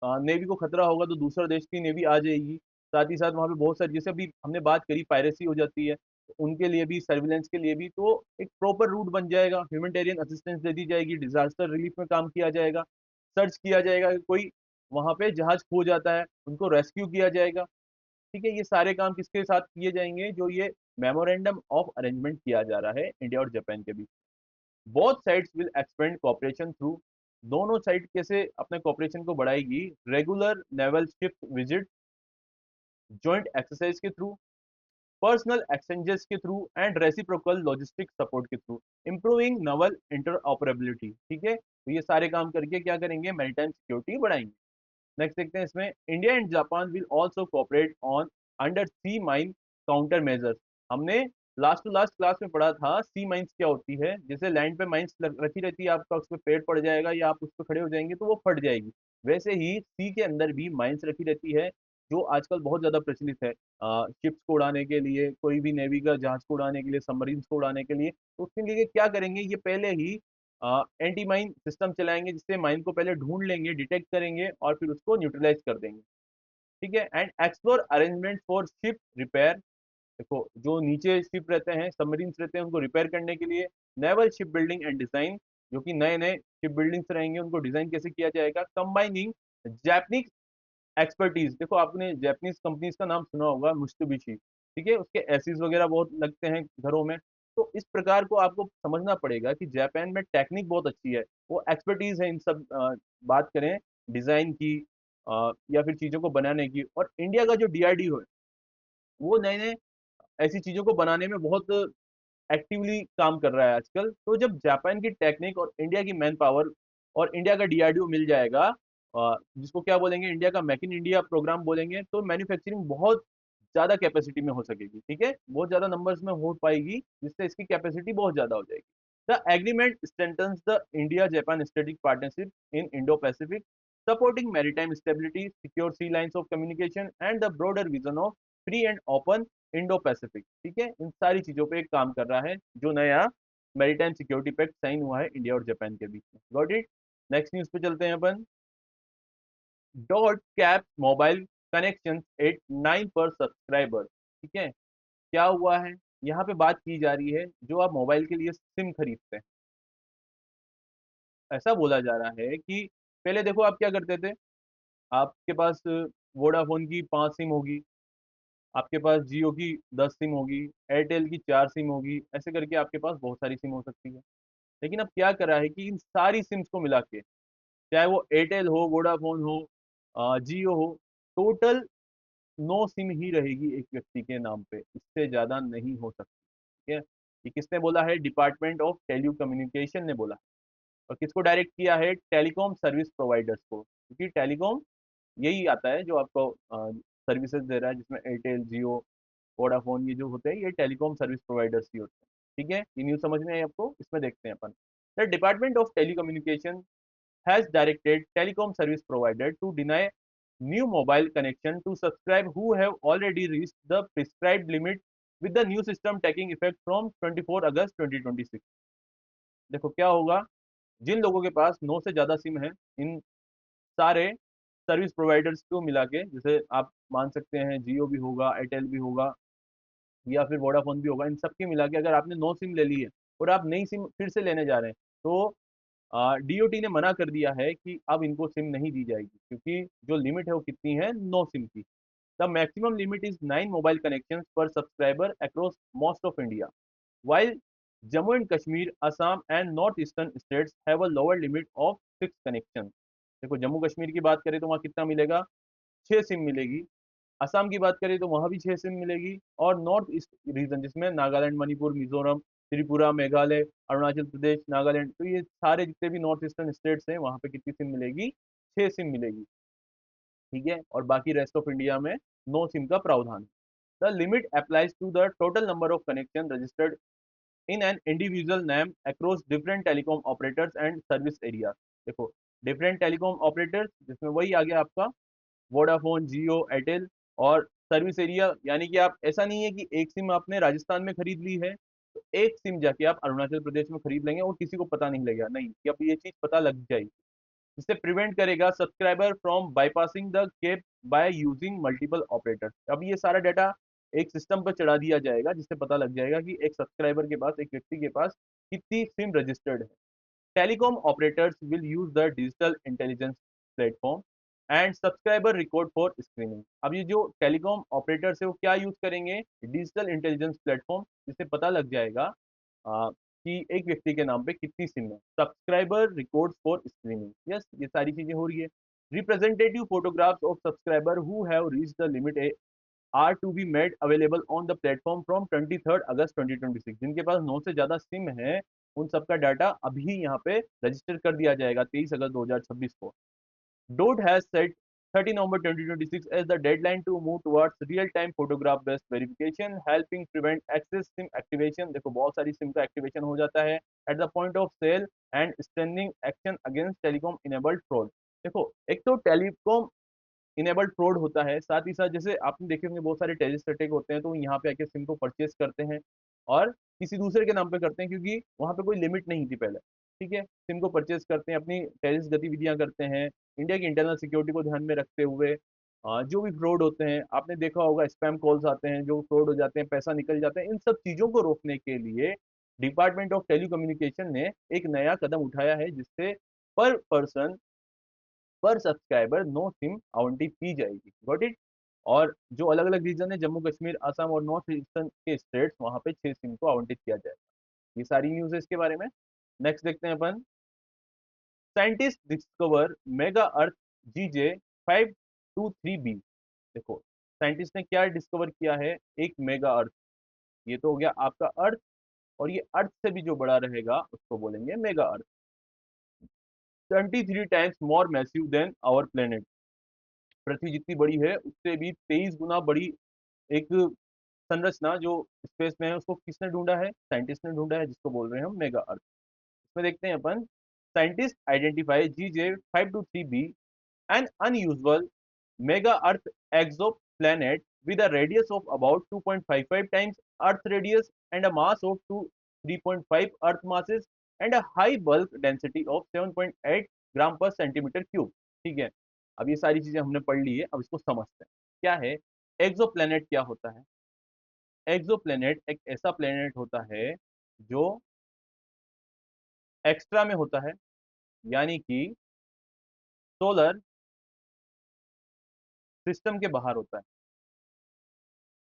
नेवी को खतरा होगा तो दूसरा देश की नेवी आ जाएगी। साथ ही साथ वहाँ पे बहुत सारी, जैसे अभी हमने बात करी, पायरेसी हो जाती है, तो उनके लिए भी, सर्विलेंस के लिए भी, तो एक प्रॉपर रूट बन जाएगा, ह्यूमैनिटेरियन असिस्टेंस दे दी जाएगी, डिजास्टर रिलीफ में काम किया जाएगा, सर्च किया जाएगा कि कोई वहाँ पे जहाज खो जाता है, उनको रेस्क्यू किया जाएगा। ठीक है, ये सारे काम किसके साथ किए जाएंगे, जो ये मेमोरेंडम ऑफ अरेंजमेंट किया जा रहा है इंडिया और जापान के बीच। Both sides will expand cooperation through, दोनों साइड कैसे अपने कॉपरेशन को बढ़ाएगी, regular naval ship visit, joint exercise के थ्रू, पर्सनल एक्सचेंजेस के through, and reciprocal logistic support के थ्रू, इंप्रूविंग नवल इंटरऑपरेबिलिटी। ठीक है, तो ये सारे काम करके क्या करेंगे, मैरीटाइम सिक्योरिटी बढ़ाएंगे। नेक्स्ट देखते हैं इसमें, India and Japan will also cooperate on under sea mine counter measures. हमने लास्ट टू लास्ट क्लास में पढ़ा था सी माइंस क्या होती है, जैसे लैंड पे माइंस रखी रहती है, आपका उस पर पेड़ पड़ जाएगा या आप उस पर खड़े हो जाएंगे तो वो फट जाएगी। वैसे ही सी के अंदर भी माइंस रखी रहती है, जो आजकल बहुत ज्यादा प्रचलित है, शिप्स को उड़ाने के लिए, कोई भी नेवी का जहाज को उड़ाने के लिए, सबमरीन्स को उड़ाने के लिए। तो उसके लिए क्या करेंगे, ये पहले ही एंटी माइन सिस्टम चलाएंगे, जिससे माइन को पहले ढूंढ लेंगे, डिटेक्ट करेंगे और फिर उसको न्यूट्रलाइज कर देंगे। ठीक है, and explore arrangement for ship repair. देखो जो नीचे शिप रहते हैं, सबमरीन्स रहते हैं, उनको रिपेयर करने के लिए naval ship building and design, जो कि नए नए शिप बिल्डिंग्स रहेंगे, उनको डिजाइन कैसे किया जाएगा, कंबाइनिंग जैपनीज एक्सपर्टीज। देखो आपने जैपनीज कंपनीज का नाम सुना होगा, मित्सुबिशी, ठीक है, उसके एसीज वगैरह बहुत लगते हैं घरों में। तो इस प्रकार को आपको समझना पड़ेगा कि जापान में टेक्निक बहुत अच्छी है, वो एक्सपर्टीज है इन सब, बात करें डिजाइन की, या फिर चीजों को बनाने की। और इंडिया का जो डीआरडीओ है, वो नए नए ऐसी चीजों को बनाने में बहुत एक्टिवली काम कर रहा है आजकल। तो जब जापान की टेक्निक और इंडिया की मैन पावर और इंडिया का डीआरडीओ मिल जाएगा, जिसको क्या बोलेंगे, इंडिया का मेक इन इंडिया प्रोग्राम बोलेंगे, तो मैन्युफैक्चरिंग बहुत ज्यादा कैपेसिटी में हो सकेगी। ठीक है, बहुत ज्यादा नंबर्स में हो पाएगी, जिससे इसकी कैपेसिटी बहुत ज्यादा हो जाएगी। The agreement strengthens the India-Japan strategic partnership in Indo-Pacific, supporting maritime stability, secure sea lines of communication, and the broader vision of free and open Indo-Pacific. ठीक है, इन सारी चीजों पे एक काम कर रहा है जो नया मैरीटाइम सिक्योरिटी पैक्ट साइन हुआ है इंडिया और जापान के बीच में। Got it. नेक्स्ट न्यूज पे चलते हैं अपन। DoT cap mobile connection at 9 पर सब्सक्राइबर। ठीक है, क्या हुआ है, यहाँ पे बात की जा रही है जो आप मोबाइल के लिए सिम खरीदते हैं। ऐसा बोला जा रहा है कि पहले देखो आप क्या करते थे, आपके पास वोडाफोन की 5 सिम होगी, आपके पास जियो की 10 सिम होगी, एयरटेल की 4 सिम होगी, ऐसे करके आपके पास बहुत सारी सिम हो सकती है। लेकिन अब क्या करा है कि इन सारी सिम्स को मिला के, चाहे वो एयरटेल हो, वोडाफोन हो, जियो हो, टोटल 9 सिम ही रहेगी एक व्यक्ति के नाम पे, इससे ज्यादा नहीं हो सकती। ठीक है, ये किसने बोला है? डिपार्टमेंट ऑफ टेली कम्युनिकेशन ने बोला। और किसको डायरेक्ट किया है? टेलीकॉम सर्विस प्रोवाइडर्स को, क्योंकि टेलीकॉम यही आता है जो आपको सर्विसेज दे रहा है, जिसमें एयरटेल, जियो, वोडाफोन, ये जो होते हैं ये टेलीकॉम सर्विस प्रोवाइडर्स ही होते हैं। ठीक है, ये न्यूज समझ में आई आपको? इसमें देखते हैं अपन। The department of telecommunication has directed telecom service provider to deny new mobile connection to subscribe who have already reached the prescribed limit, with the new system taking effect from 24 अगस्त 2026। देखो क्या होगा, जिन लोगों के पास 9 से ज्यादा सिम है, इन सारे service providers को मिला के, जैसे आप मान सकते हैं जियो भी होगा, एयरटेल भी होगा, या फिर वोडाफोन भी होगा, इन सबके मिला के अगर आपने 9 सिम ले ली है और आप नई सिम फिर से लेने जा रहे हैं, तो डीओटी ने मना कर दिया है कि अब इनको सिम नहीं दी जाएगी, क्योंकि जो लिमिट है वो कितनी है? 9 सिम की। The maximum limit is 9 mobile connection पर subscriber across most of India, while Jammu and Kashmir, Assam and northeastern states have a lower limit of 6 connection. देखो जम्मू कश्मीर की बात करें तो वहाँ कितना मिलेगा? 6 सिम मिलेगी। असम की बात करें तो वहाँ भी 6 सिम मिलेगी। और नॉर्थ ईस्ट रीजन, जिसमें नागालैंड, मणिपुर, मिजोरम, त्रिपुरा, मेघालय, अरुणाचल प्रदेश, नागालैंड, तो ये सारे जितने भी नॉर्थ ईस्टर्न स्टेट्स हैं वहाँ पे कितनी सिम मिलेगी? 6 सिम मिलेगी। ठीक है, और बाकी रेस्ट ऑफ इंडिया में 9 सिम का प्रावधान है। The limit applies to the total number of connection registered in an individual name across different telecom operators and service area. देखो डिफरेंट टेलीकॉम ऑपरेटर्स, जिसमें वही आ गया आपका वोडाफोन, जियो, एयरटेल, और सर्विस एरिया, यानी कि आप, ऐसा नहीं है कि एक सिम आपने राजस्थान में खरीद ली है तो एक सिम जाके आप अरुणाचल प्रदेश में खरीद लेंगे और किसी को पता नहीं लगेगा, नहीं, कि अब ये चीज पता लग जाएगी। इससे प्रिवेंट करेगा subscriber from bypassing the cap by using multiple operator. अब ये सारा डाटा एक सिस्टम पर चढ़ा दिया जाएगा, जिससे पता लग जाएगा कि एक सब्सक्राइबर के पास, एक व्यक्ति के पास कितनी सिम रजिस्टर्ड है। Telecom operators will use the digital intelligence platform and subscriber record for screening. अब ये जो टेलीकॉम ऑपरेटर्स है वो क्या यूज करेंगे? डिजिटल इंटेलिजेंस प्लेटफॉर्म, जिससे पता लग जाएगा कि एक व्यक्ति के नाम पे कितनी सिम है। Subscriber record for screening, yes, ये सारी चीजें हो रही है। Representative photographs of subscriber who have reached the limit are to be made available on the platform from 23 August 2026। जिनके पास 9 से ज्यादा सिम है, उन सबका डाटा अभी यहाँ पे रजिस्टर कर दिया जाएगा 23 अगस्त 2026 को। Dot has set 30 November 2026 as the deadline to move towards real-time photograph-based verification, helping prevent excess SIM activation। देखो बहुत सारी सिम का एक्टिवेशन हो जाता है at the point of sale and strengthening action against telecom enabled fraud। देखो एक तो टेलीकॉम इनेबल्ड फ्रॉड होता है, साथ ही साथ जैसे आपने देखे होंगे बहुत सारे टेररिस्ट अटैक होते हैं, तो यहाँ पे आके सिम को परचेस करते हैं और किसी दूसरे के नाम पे करते हैं, क्योंकि वहाँ पे कोई लिमिट नहीं थी पहले। ठीक है, सिम को परचेस करते हैं, अपनी टेररिस्ट गतिविधियां करते हैं, इंडिया की इंटरनल सिक्योरिटी को ध्यान में रखते हुए। जो भी फ्रॉड होते हैं, आपने देखा होगा स्पैम कॉल्स आते हैं जो फ्रॉड हो जाते हैं, पैसा निकल जाते हैं, इन सब चीजों को रोकने के लिए डिपार्टमेंट ऑफ टेलीकम्युनिकेशन ने एक नया कदम उठाया है, जिससे पर पर्सन, पर सब्सक्राइबर 9 सिम आवंटित की जाएगी। Got it. और जो अलग अलग रीजन है, जम्मू कश्मीर, असम और नॉर्थ ईस्टर्न के स्टेट्स, वहां पे 6 सिम को आवंटित किया जाएगा। ये सारी न्यूज है इसके बारे में। नेक्स्ट देखते हैं अपन। साइंटिस्ट डिस्कवर मेगा अर्थ GJ523b। देखो साइंटिस्ट ने क्या डिस्कवर किया है? एक मेगा अर्थ। ये तो हो गया आपका अर्थ, और ये अर्थ से भी जो बड़ा रहेगा उसको बोलेंगे mega earth. 23 times more massive than our planet. पृथ्वी जितनी बड़ी है उससे भी 23 गुना बड़ी एक संरचना जो स्पेस में है, उसको किसने ढूंढा है? साइंटिस्ट ने ढूंढा है, जिसको बोल रहे हैं हम मेगा अर्थ। इसमें देखते हैं अपन, scientist identify GJ523b, an unusual mega Earth exoplanet with a radius of about 2.55 times Earth radius and a mass of 3.5 Earth masses and a high bulk density of 7.8 ग्राम पर सेंटीमीटर क्यूब। ठीक है, अब ये सारी चीजें हमने पढ़ ली है, अब इसको समझते हैं क्या है एक्सोप्लैनेट। क्या होता है एक्सोप्लैनेट? एक ऐसा प्लैनेट होता है जो एक्स्ट्रा में होता है, यानी कि सोलर सिस्टम के बाहर होता है।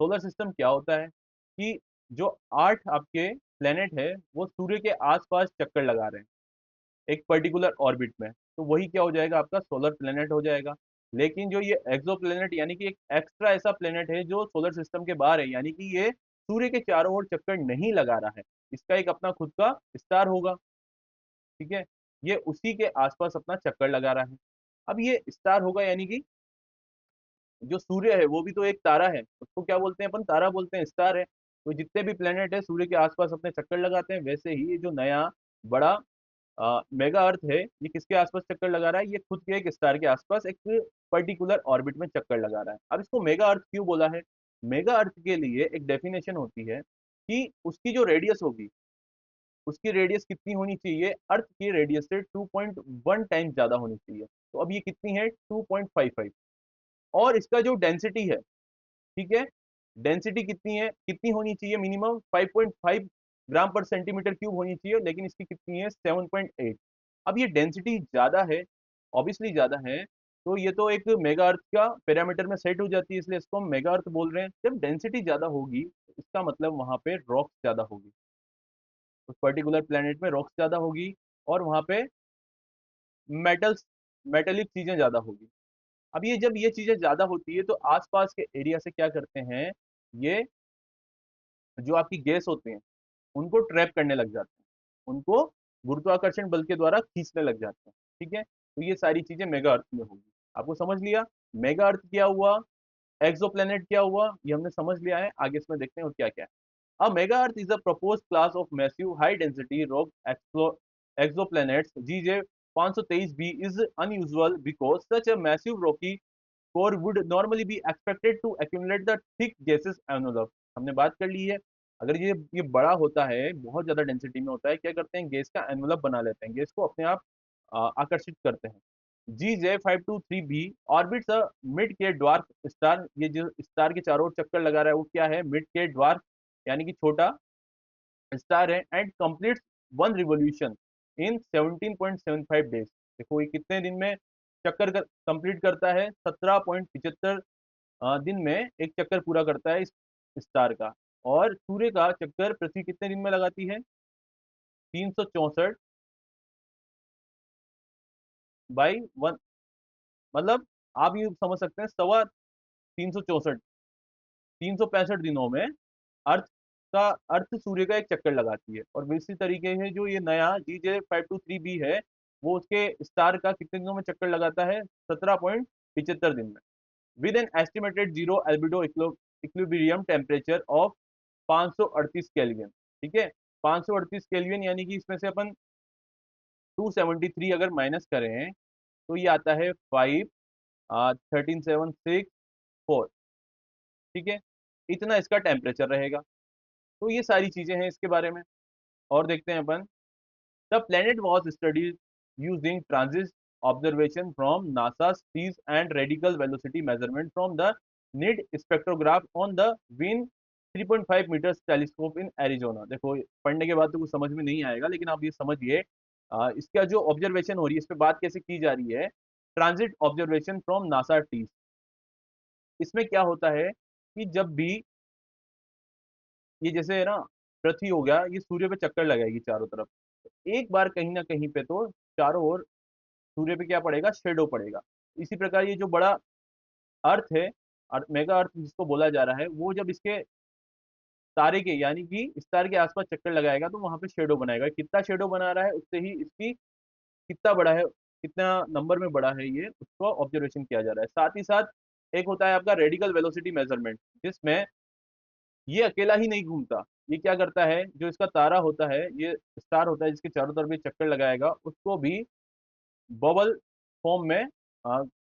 सोलर सिस्टम क्या होता है कि जो 8 आपके प्लेनेट है वो सूर्य के आसपास चक्कर लगा रहे हैं एक पर्टिकुलर ऑर्बिट में, तो वही क्या हो जाएगा, आपका सोलर प्लेनेट हो जाएगा। लेकिन जो ये एक्सो प्लेनेट यानी कि एक एक्स्ट्रा ऐसा प्लेनेट है जो सोलर सिस्टम के बाहर है, यानी कि ये सूर्य के चारों ओर चक्कर नहीं लगा रहा है, इसका एक अपना खुद का स्टार होगा। ठीक है, ये उसी के आसपास अपना चक्कर लगा रहा है। अब ये स्टार होगा, यानी कि जो सूर्य है वो भी तो एक तारा है, उसको क्या बोलते हैं अपन, तारा बोलते हैं, स्टार है। तो जितने भी प्लेनेट है सूर्य के आसपास अपने चक्कर लगाते हैं, वैसे ही ये जो नया बड़ा मेगा अर्थ है ये किसके आसपास चक्कर लगा रहा है, ये खुद के एक स्टार के आसपास एक पर्टिकुलर ऑर्बिट में चक्कर लगा रहा है। अब इसको मेगा अर्थ क्यों बोला है? मेगा अर्थ के लिए एक डेफिनेशन होती है कि उसकी जो रेडियस होगी, उसकी रेडियस कितनी होनी चाहिए, अर्थ की रेडियस से 2.1 टाइम्स ज्यादा होनी चाहिए। तो अब ये कितनी है, 2.55। और इसका जो डेंसिटी है, ठीक है, डेंसिटी कितनी है, कितनी होनी चाहिए, मिनिमम 5.5 ग्राम पर सेंटीमीटर क्यूब होनी चाहिए, लेकिन इसकी कितनी है, 7.8। अब ये डेंसिटी ज्यादा है, ऑब्वियसली ज्यादा है, तो ये तो एक मेगा अर्थ का पैरामीटर में सेट हो जाती है, इसलिए इसको हम मेगा अर्थ बोल रहे हैं। जब डेंसिटी ज्यादा होगी इसका मतलब वहां पे रॉक्स ज्यादा होगी, उस पर्टिकुलर प्लेनेट में रॉक्स ज्यादा होगी, और वहां पे मेटल्स, मेटेलिक चीजें ज्यादा होगी। अब ये जब ये चीजें ज्यादा होती है तो आसपास के एरिया से क्या करते हैं, ये जो आपकी गैस होते हैं उनको ट्रैप करने लग जाते हैं, उनको गुरुत्वाकर्षण बल के द्वारा खींचने लग जाते हैं। ठीक है, तो ये सारी चीजें मेगा अर्थ में होगी। आपको समझ लिया मेगा अर्थ क्या हुआ, एक्सोप्लैनेट क्या हुआ, ये हमने समझ लिया है। आगे इसमें देखते हैं और क्या क्या है। A mega Earth is a proposed class of massive high-density rock exoplanets. GJ 523b is unusual because such a massive rocky core would normally be expected to accumulate the thick gases envelope. हमने बात कर ली है, अगर ये बड़ा होता है, बहुत ज्यादा डेंसिटी में होता है, क्या करते हैं, गैस का एनवलप बना लेते हैं, गैस को अपने आप आकर्षित करते हैं। GJ523b ऑर्बिट्स अ मिड के ड्वार्फ स्टार, ये जो स्टार के चारों ओर चक्कर लगा रहा है वो क्या है, मिड के ड्वार्फ यानी कि छोटा स्टार है, and completes one revolution in 17.75 days. देखो ये कितने दिन में चक्कर कंप्लीट करता है, 17.75 दिन में एक चक्कर पूरा करता है इस स्टार का। और सूर्य का चक्कर पृथ्वी कितने दिन में लगाती है, 364 बाई वन, मतलब आप ये समझ सकते हैं सवा 364, 365 दिनों में अर्थ का, अर्थ सूर्य का एक चक्कर लगाती है। और इसी तरीके से जो ये नया GJ523b है वो उसके स्टार का कितने दिनों में चक्कर लगाता है, 17.75 दिन में, with an estimated zero albedo equilibrium temperature of 538 kelvin. ठीक है, 538 केल्विन, यानी कि इसमें से अपन 273 अगर माइनस करें तो ये आता है 5 13.764। ठीक है, इतना इसका टेम्परेचर रहेगा। तो ये सारी चीजें हैं इसके बारे में। और देखते हैं अपन, the planet was studied using transit observation from NASA sees and radical velocity measurement from the NEID spectrograph on the विन 3.5 मीटर्स टेलीस्कोप इन एरिजोना। देखो पढ़ने के बाद तो कुछ समझ में नहीं आएगा, लेकिन आप ये समझिए इसका जो ऑब्जर्वेशन हो रही है, इस पे बात कैसे की जा रही है, ट्रांजिट ऑब्जर्वेशन फ्रॉम नासा टीज। इसमें क्या होता है कि जब भी ये जैसे है ना, पृथ्वी हो गया, ये सूर्य पे चक्कर लगाएगी चारों तरफ, तो एक बार कहीं ना कहीं पे तो चारों ओर सूर्य पे क्या पड़ेगा, शेडो पड़ेगा। इसी प्रकार ये जो बड़ा अर्थ है, अर्थ मेगा अर्थ जिसको बोला जा रहा है, वो जब इसके तारे के यानी कि स्टार के आसपास चक्कर लगाएगा तो वहां पे शेडो बनाएगा। कितना शेडो बना रहा है उससे ही इसकी कितना बड़ा है, कितना नंबर में बड़ा है, ये उसको ऑब्जर्वेशन किया जा रहा है। साथ ही साथ एक होता है आपका रेडिकल वेलोसिटी मेजरमेंट, जिसमें ये अकेला ही नहीं घूमता, ये क्या करता है, जो इसका तारा होता है, ये स्टार होता है जिसके चारों तरफ ये चक्कर लगाएगा, उसको भी बबल फॉर्म में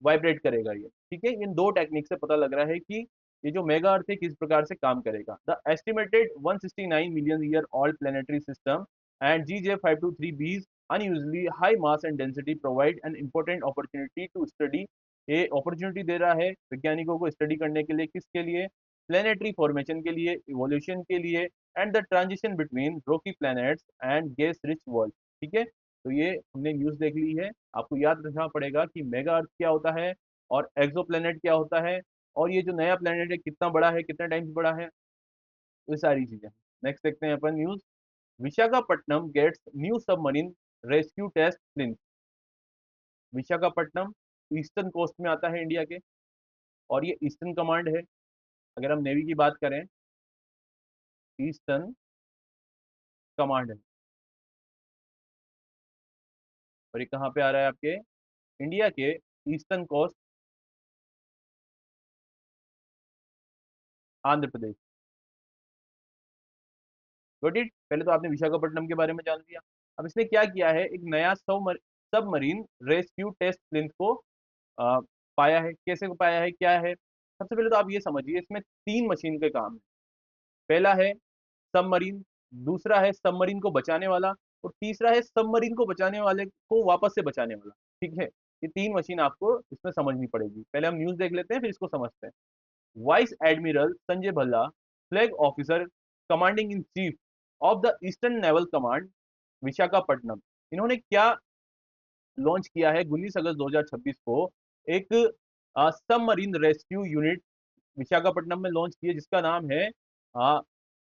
वाइब्रेट करेगा ये। ठीक है, इन दो टेक्निक से पता लग रहा है कि ये जो मेगा अर्थ है किस प्रकार से काम करेगा। The estimated 169 million year old planetary system and GJ523b's unusually high mass and density provide an important opportunity to study। ये अपॉर्चुनिटी दे रहा है वैज्ञानिकों को स्टडी करने के लिए, किसके लिए? प्लेनेटरी फॉर्मेशन के लिए, इवोल्यूशन के लिए, and the transition between Rocky planets and gas rich world. ठीक है, तो ये हमने न्यूज़ देख ली है। आपको याद रखना पड़ेगा कि मेगा अर्थ क्या होता है और एक्सोप्लैनेट क्या होता है, और ये जो नया प्लैनेट है कितना बड़ा है, कितना टाइम्स बड़ा है, ये सारी चीजें। नेक्स्ट देखते हैं अपन news. Visakhapatnam gets new submarine rescue test plinth. Visakhapatnam eastern coast में आता है इंडिया के, और ये ईस्टर्न कमांड है। अगर हम नेवी की बात करें, ईस्टर्न कमांड है, और ये कहाँ पे आ रहा है? आपके इंडिया के eastern coast, Andhra Pradesh. Got it. पहले तो आपने विशाखापट्टनम के बारे में जान लिया। अब इसने क्या किया है, एक नया सबमरीन रेस्क्यू टेस्ट प्लिंथ को आ, पाया है। कैसे को पाया है, क्या है? सबसे पहले तो आप ये समझिए, इसमें तीन मशीन के काम है। पहला है सबमरीन, दूसरा है सबमरीन को बचाने वाला, और तीसरा है सबमरीन को बचाने वाले को वापस से बचाने वाला। ठीक है, ये तीन मशीन आपको इसमें समझनी पड़ेगी। पहले हम न्यूज देख लेते हैं, फिर इसको समझते हैं। Vice admiral Sanjay Bhalla, flag officer commanding in chief of the eastern naval command Visakhapatnam, इन्होंने क्या लॉन्च किया है 19 अगस्त 2026 को? एक सबमरीन रेस्क्यू यूनिट विशाखापट्टनम में लॉन्च की है, जिसका नाम है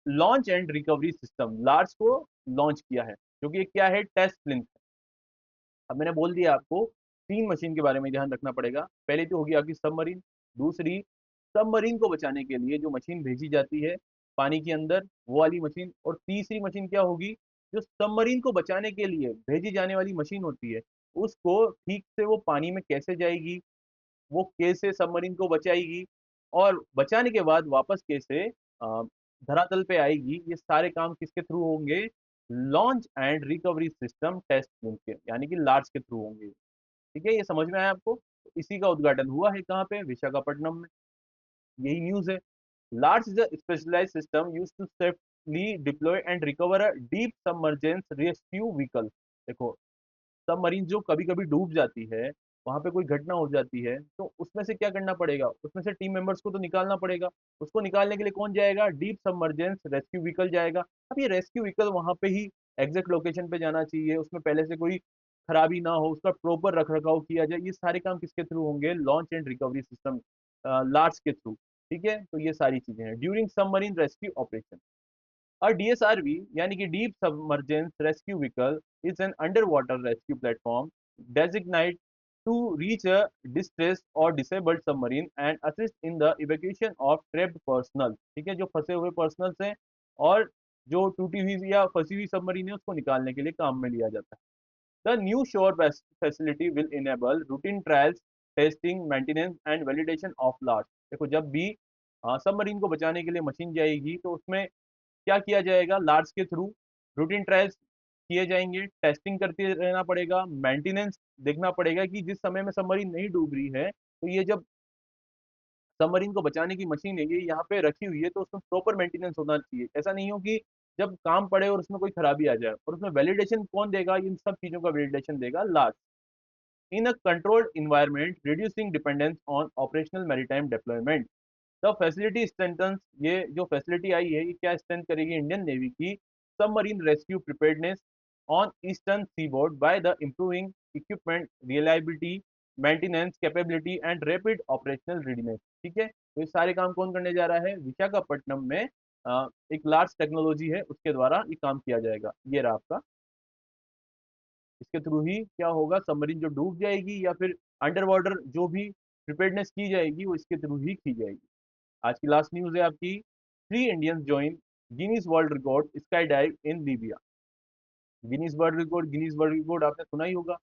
launch and recovery system, LARS को लॉन्च किया है, क्योंकि ये क्या है? Test plinth. अब मैंने बोल दिया आपको, तीन मशीन के बारे में ध्यान रखना पड़ेगा। पहली तो होगी आपकी सबमरीन, दूसरी सबमरीन को बचाने के लिए जो मशीन भेजी जाती है पानी के अंदर, वो वाली मशीन, और तीसरी मशीन क्या होगी? जो सबमरीन को बचाने के लिए भेजी जाने वाली मशीन होती है, उसको ठीक से वो पानी में कैसे जाएगी, वो कैसे सबमरीन को बचाएगी, और बचाने के बाद वापस कैसे धरातल पे आएगी, ये सारे काम किसके थ्रू होंगे? Launch and recovery system test के, यानी कि लार्स के थ्रू होंगे। ठीक है, ये समझ में आया आपको? इसी का उद्घाटन हुआ है कहाँ पे? विशाखापट्टनम में। यही न्यूज है। LARS is a specialised system used to safely deploy and recover a deep submergence rescue vehicle. देखो, सबमरीन जो कभी कभी डूब जाती है, वहां पे कोई घटना हो जाती है, तो उसमें से क्या करना पड़ेगा? उसमें से टीम मेंबर्स को तो निकालना पड़ेगा। उसको निकालने के लिए कौन जाएगा? डीप सबमर्जेंस रेस्क्यू व्हीकल जाएगा। अब ये रेस्क्यू व्हीकल वहां पे ही एग्जैक्ट लोकेशन पे जाना चाहिए, उसमें पहले से कोई खराबी ना हो, उसका प्रॉपर रख रखाव किया जाए। ये सारे काम किसके थ्रू होंगे? Launch and recovery system, LARS के थ्रू। ठीक है, तो ये सारी चीजें हैं during submarine rescue operation. A DSRV यानी कि deep submergence rescue vehicle is an underwater rescue platform designated to reach a distressed or disabled submarine and assist in the evacuation of trapped personnel। ठीक है, जो फंसे हुए personnels हैं और जो टूटी हुई या फंसी हुई सबमरीन है, उसको निकालने के लिए काम में लिया जाता है। द न्यू शोर facility will enable routine trials, testing, maintenance and validation of large. देखो, जब भी सबमरीन को बचाने के लिए मशीन जाएगी, तो उसमें क्या किया जाएगा? लार्ज के थ्रू रूटीन ट्रायल्स किए जाएंगे, टेस्टिंग करते रहना पड़ेगा, मेंटेनेंस देखना पड़ेगा कि जिस समय में सबमरीन नहीं डूब रही है, तो ये जब सबमरीन को बचाने की मशीन है ये यहाँ पे रखी हुई है, तो उसमें प्रॉपर मेंटेनेंस होना चाहिए। ऐसा नहीं हो कि जब काम पड़े और उसमें कोई खराबी आ जाए। और उसमें वैलिडेशन कौन देगा? इन सब चीजों का वैलिडेशन देगा large, in a controlled environment reducing dependence on operational maritime deployment. The facility strengthens, ये जो फैसिलिटी आई है, ये क्या स्ट्रेंथ करेगी इंडियन नेवी की? Submarine rescue preparedness on eastern seaboard by the improving equipment reliability, maintenance capability and rapid operational readiness. ठीक है, तो ये सारे काम कौन करने जा रहा है? विशाखापट्टनम में एक लार्ज टेक्नोलॉजी है, उसके द्वारा ये काम किया जाएगा। ये रहा आपका, इसके थ्रू ही क्या होगा? सबमरीन जो डूब जाएगी या फिर अंडर वाटर जो भी प्रिपेयर्डनेस की जाएगी, वो इसके थ्रू ही की जाएगी। आज की लास्ट न्यूज है आपकी, 3 Indians join Guinness world record sky dive in Libya. Guinness world record आपने सुना ही होगा।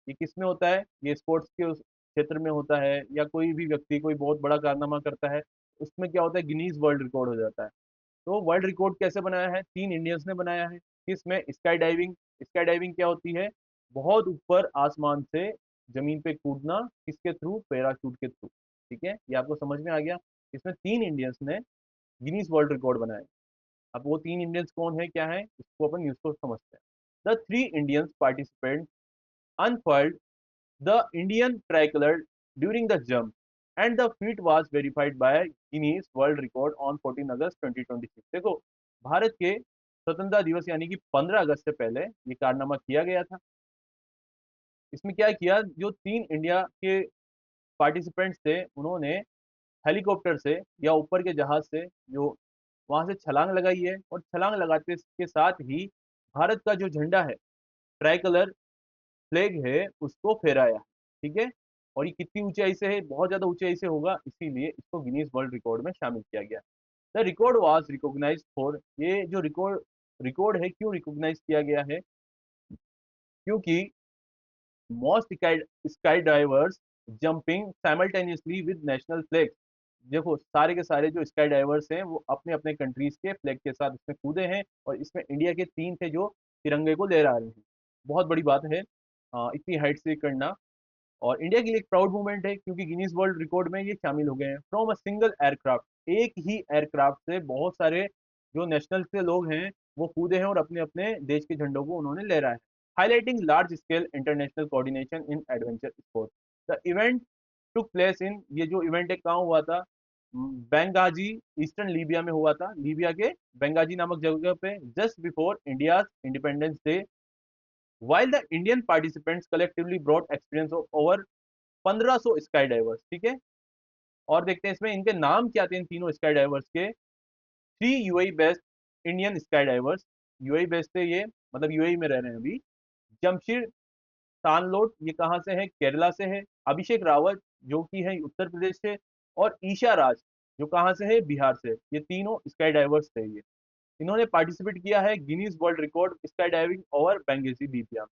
ये किसमें होता है? ये स्पोर्ट्स के उस क्षेत्र में होता है, या कोई भी व्यक्ति कोई बहुत बड़ा कारनामा करता है, उसमें क्या होता है? गिनीज वर्ल्ड रिकॉर्ड हो जाता है। तो वर्ल्ड रिकॉर्ड कैसे बनाया है? 3 इंडियंस ने बनाया है। किसमें? Sky diving. स्काई डाइविंग क्या होती है? बहुत ऊपर आसमान से जमीन पे कूदना, किसके थ्रू? पैराशूट के थ्रू। ठीक है, ये आपको समझ में आ गया। इसमें 3 इंडियंस ने गिनीज वर्ल्ड रिकॉर्ड बनाया। अब वो 3 इंडियंस कौन है, क्या है, इसको अपन न्यूज को समझते हैं। The 3 Indians participant unfurled the Indian tricolor during the jump, and the feat was verified by Guinness World Record on 14 अगस्त 2026। देखो, भारत के स्वतंत्रता दिवस यानी कि 15 अगस्त से पहले ये कारनामा किया गया था। इसमें क्या किया, जो 3 इंडिया के पार्टिसिपेंट्स थे उन्होंने हेलीकॉप्टर से या ऊपर के जहाज से जो वहां से छलांग लगाई है, और छलांग लगाते के साथ ही भारत का जो झंडा है, ट्राई कलर फ्लैग है, उसको फहराया। ठीक है, और ये कितनी ऊंचाई से है? बहुत ज्यादा ऊंचाई से होगा, इसीलिए इसको गिनीज वर्ल्ड रिकॉर्ड में शामिल किया गया। The record was recognised for, ये जो रिकॉर्ड रिकॉर्ड है क्यों रिकॉग्नाइज किया गया है? क्योंकि most sky divers jumping simultaneously with national flag. देखो, सारे के सारे जो स्काई डाइवर्स हैं वो अपने अपने कंट्रीज के फ्लैग के साथ इसमें कूदे हैं, और इसमें इंडिया के 3 थे जो तिरंगे को लहरा रहे हैं। बहुत बड़ी बात है इतनी हाइट से करना, और इंडिया के लिए एक प्राउड मोमेंट है, क्योंकि गिनीज वर्ल्ड रिकॉर्ड में ये शामिल हो गए हैं। फ्रॉम अ सिंगल एयरक्राफ्ट, एक ही एयरक्राफ्ट से बहुत सारे जो नेशनल से लोग हैं वो कूदे हैं और अपने अपने देश के झंडों को उन्होंने लहराया है। Highlighting large scale international coordination in adventure sport. The event took place in, ये जो इवेंट है कहाँ हुआ था? बेंगाजी, ईस्टर्न लीबिया में हुआ था। लीबिया के बेंगाजी नामक जगह पे, just before India independence day. while the Indian participants collectively brought experience of over 1500 sky divers. ठीक है, और देखते हैं इसमें इनके नाम क्या थे इन तीनों स्काई डाइवर्स के। 3 UAE based Indian sky divers, UAE based थे ये, मतलब यूएई में रह रहे हैं अभी। जमशेद तानलोट, ये कहाँ से है? केरला से है। अभिषेक रावत, जो कि है उत्तर प्रदेश से। और ईशा राज, जो कहाँ से है? बिहार से। ये तीनों स्काई डाइवर्स थे ये। इन्होंने पार्टिसिपेट किया है Guinness world record sky diving over बेंगेसी द्वीप।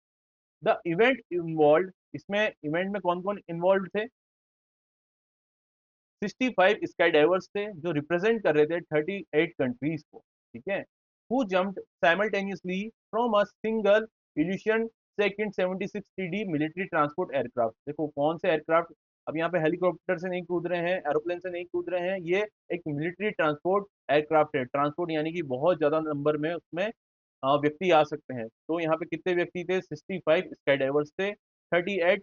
द इवेंट इन्वॉल्व, इसमें इवेंट में कौन कौन इन्वॉल्व थे? 65 स्काई डाइवर्स थे जो रिप्रेजेंट कर रहे थे 38 कंट्रीज को। ठीक है, who jumped simultaneously from a single evolution second 76 TD military transport aircraft. देखो, कौन से एयरक्राफ्ट? अब यहाँ पे हेलीकॉप्टर से नहीं कूद रहे हैं, एरोप्लेन से नहीं कूद रहे हैं, ये एक मिलिट्री ट्रांसपोर्ट एयरक्राफ्ट है। ट्रांसपोर्ट यानी कि बहुत ज्यादा नंबर में उसमें व्यक्ति आ सकते हैं। तो यहाँ पे कितने व्यक्ति थे? 65 स्काई डाइवर्स थे 38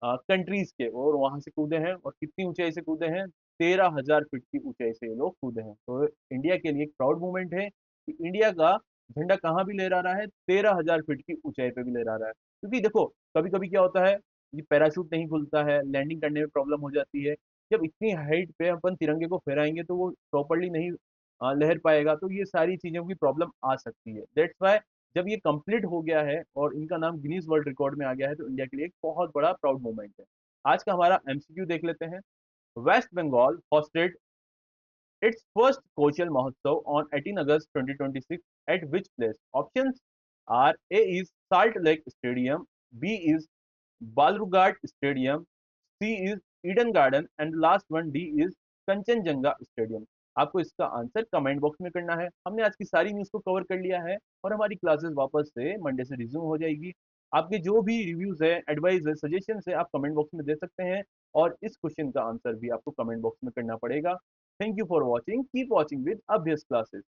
कंट्रीज के, और वहां से कूदे हैं। और कितनी ऊंचाई से कूदे हैं? 13,000 फीट की ऊंचाई से ये लोग कूदे हैं। तो इंडिया के लिए एक प्राउड मोमेंट है कि इंडिया का झंडा कहाँ भी लहरा रहा है? 13,000 फीट की ऊंचाई पे भी लहरा रहा है। क्योंकि देखो, कभी कभी क्या होता है, ये पैराशूट नहीं खुलता है, लैंडिंग करने में प्रॉब्लम हो जाती है। जब इतनी हाइट पे अपन तिरंगे को फहराएंगे तो वो प्रॉपरली नहीं लहर पाएगा, तो ये सारी चीजों की प्रॉब्लम आ सकती है। दैट्स वाई जब ये कंप्लीट हो गया है और इनका नाम गिनीज वर्ल्ड रिकॉर्ड में आ गया है, तो इंडिया के लिए एक बहुत बड़ा प्राउड मोमेंट है। आज का हमारा एमसीक्यू देख लेते हैं। West Bengal hosted its first Kochal Mahotsav on 18 August 2026 at which place? Options are: A is Salt Lake Stadium, B is Balrughat Stadium, C is Eden Garden, and last one D is Kanchenjunga Stadium। आपको इसका answer comment box में करना है। हमने आज की सारी news को कवर कर लिया है, और हमारी क्लासेस वापस से मंडे से रिज्यूम हो जाएगी। आपके जो भी रिव्यूज है, एडवाइस है, सजेशन है, आप कमेंट बॉक्स में दे सकते हैं, और इस क्वेश्चन का आंसर भी आपको कमेंट बॉक्स में करना पड़ेगा। Thank you for watching, keep watching with Abhyas classes.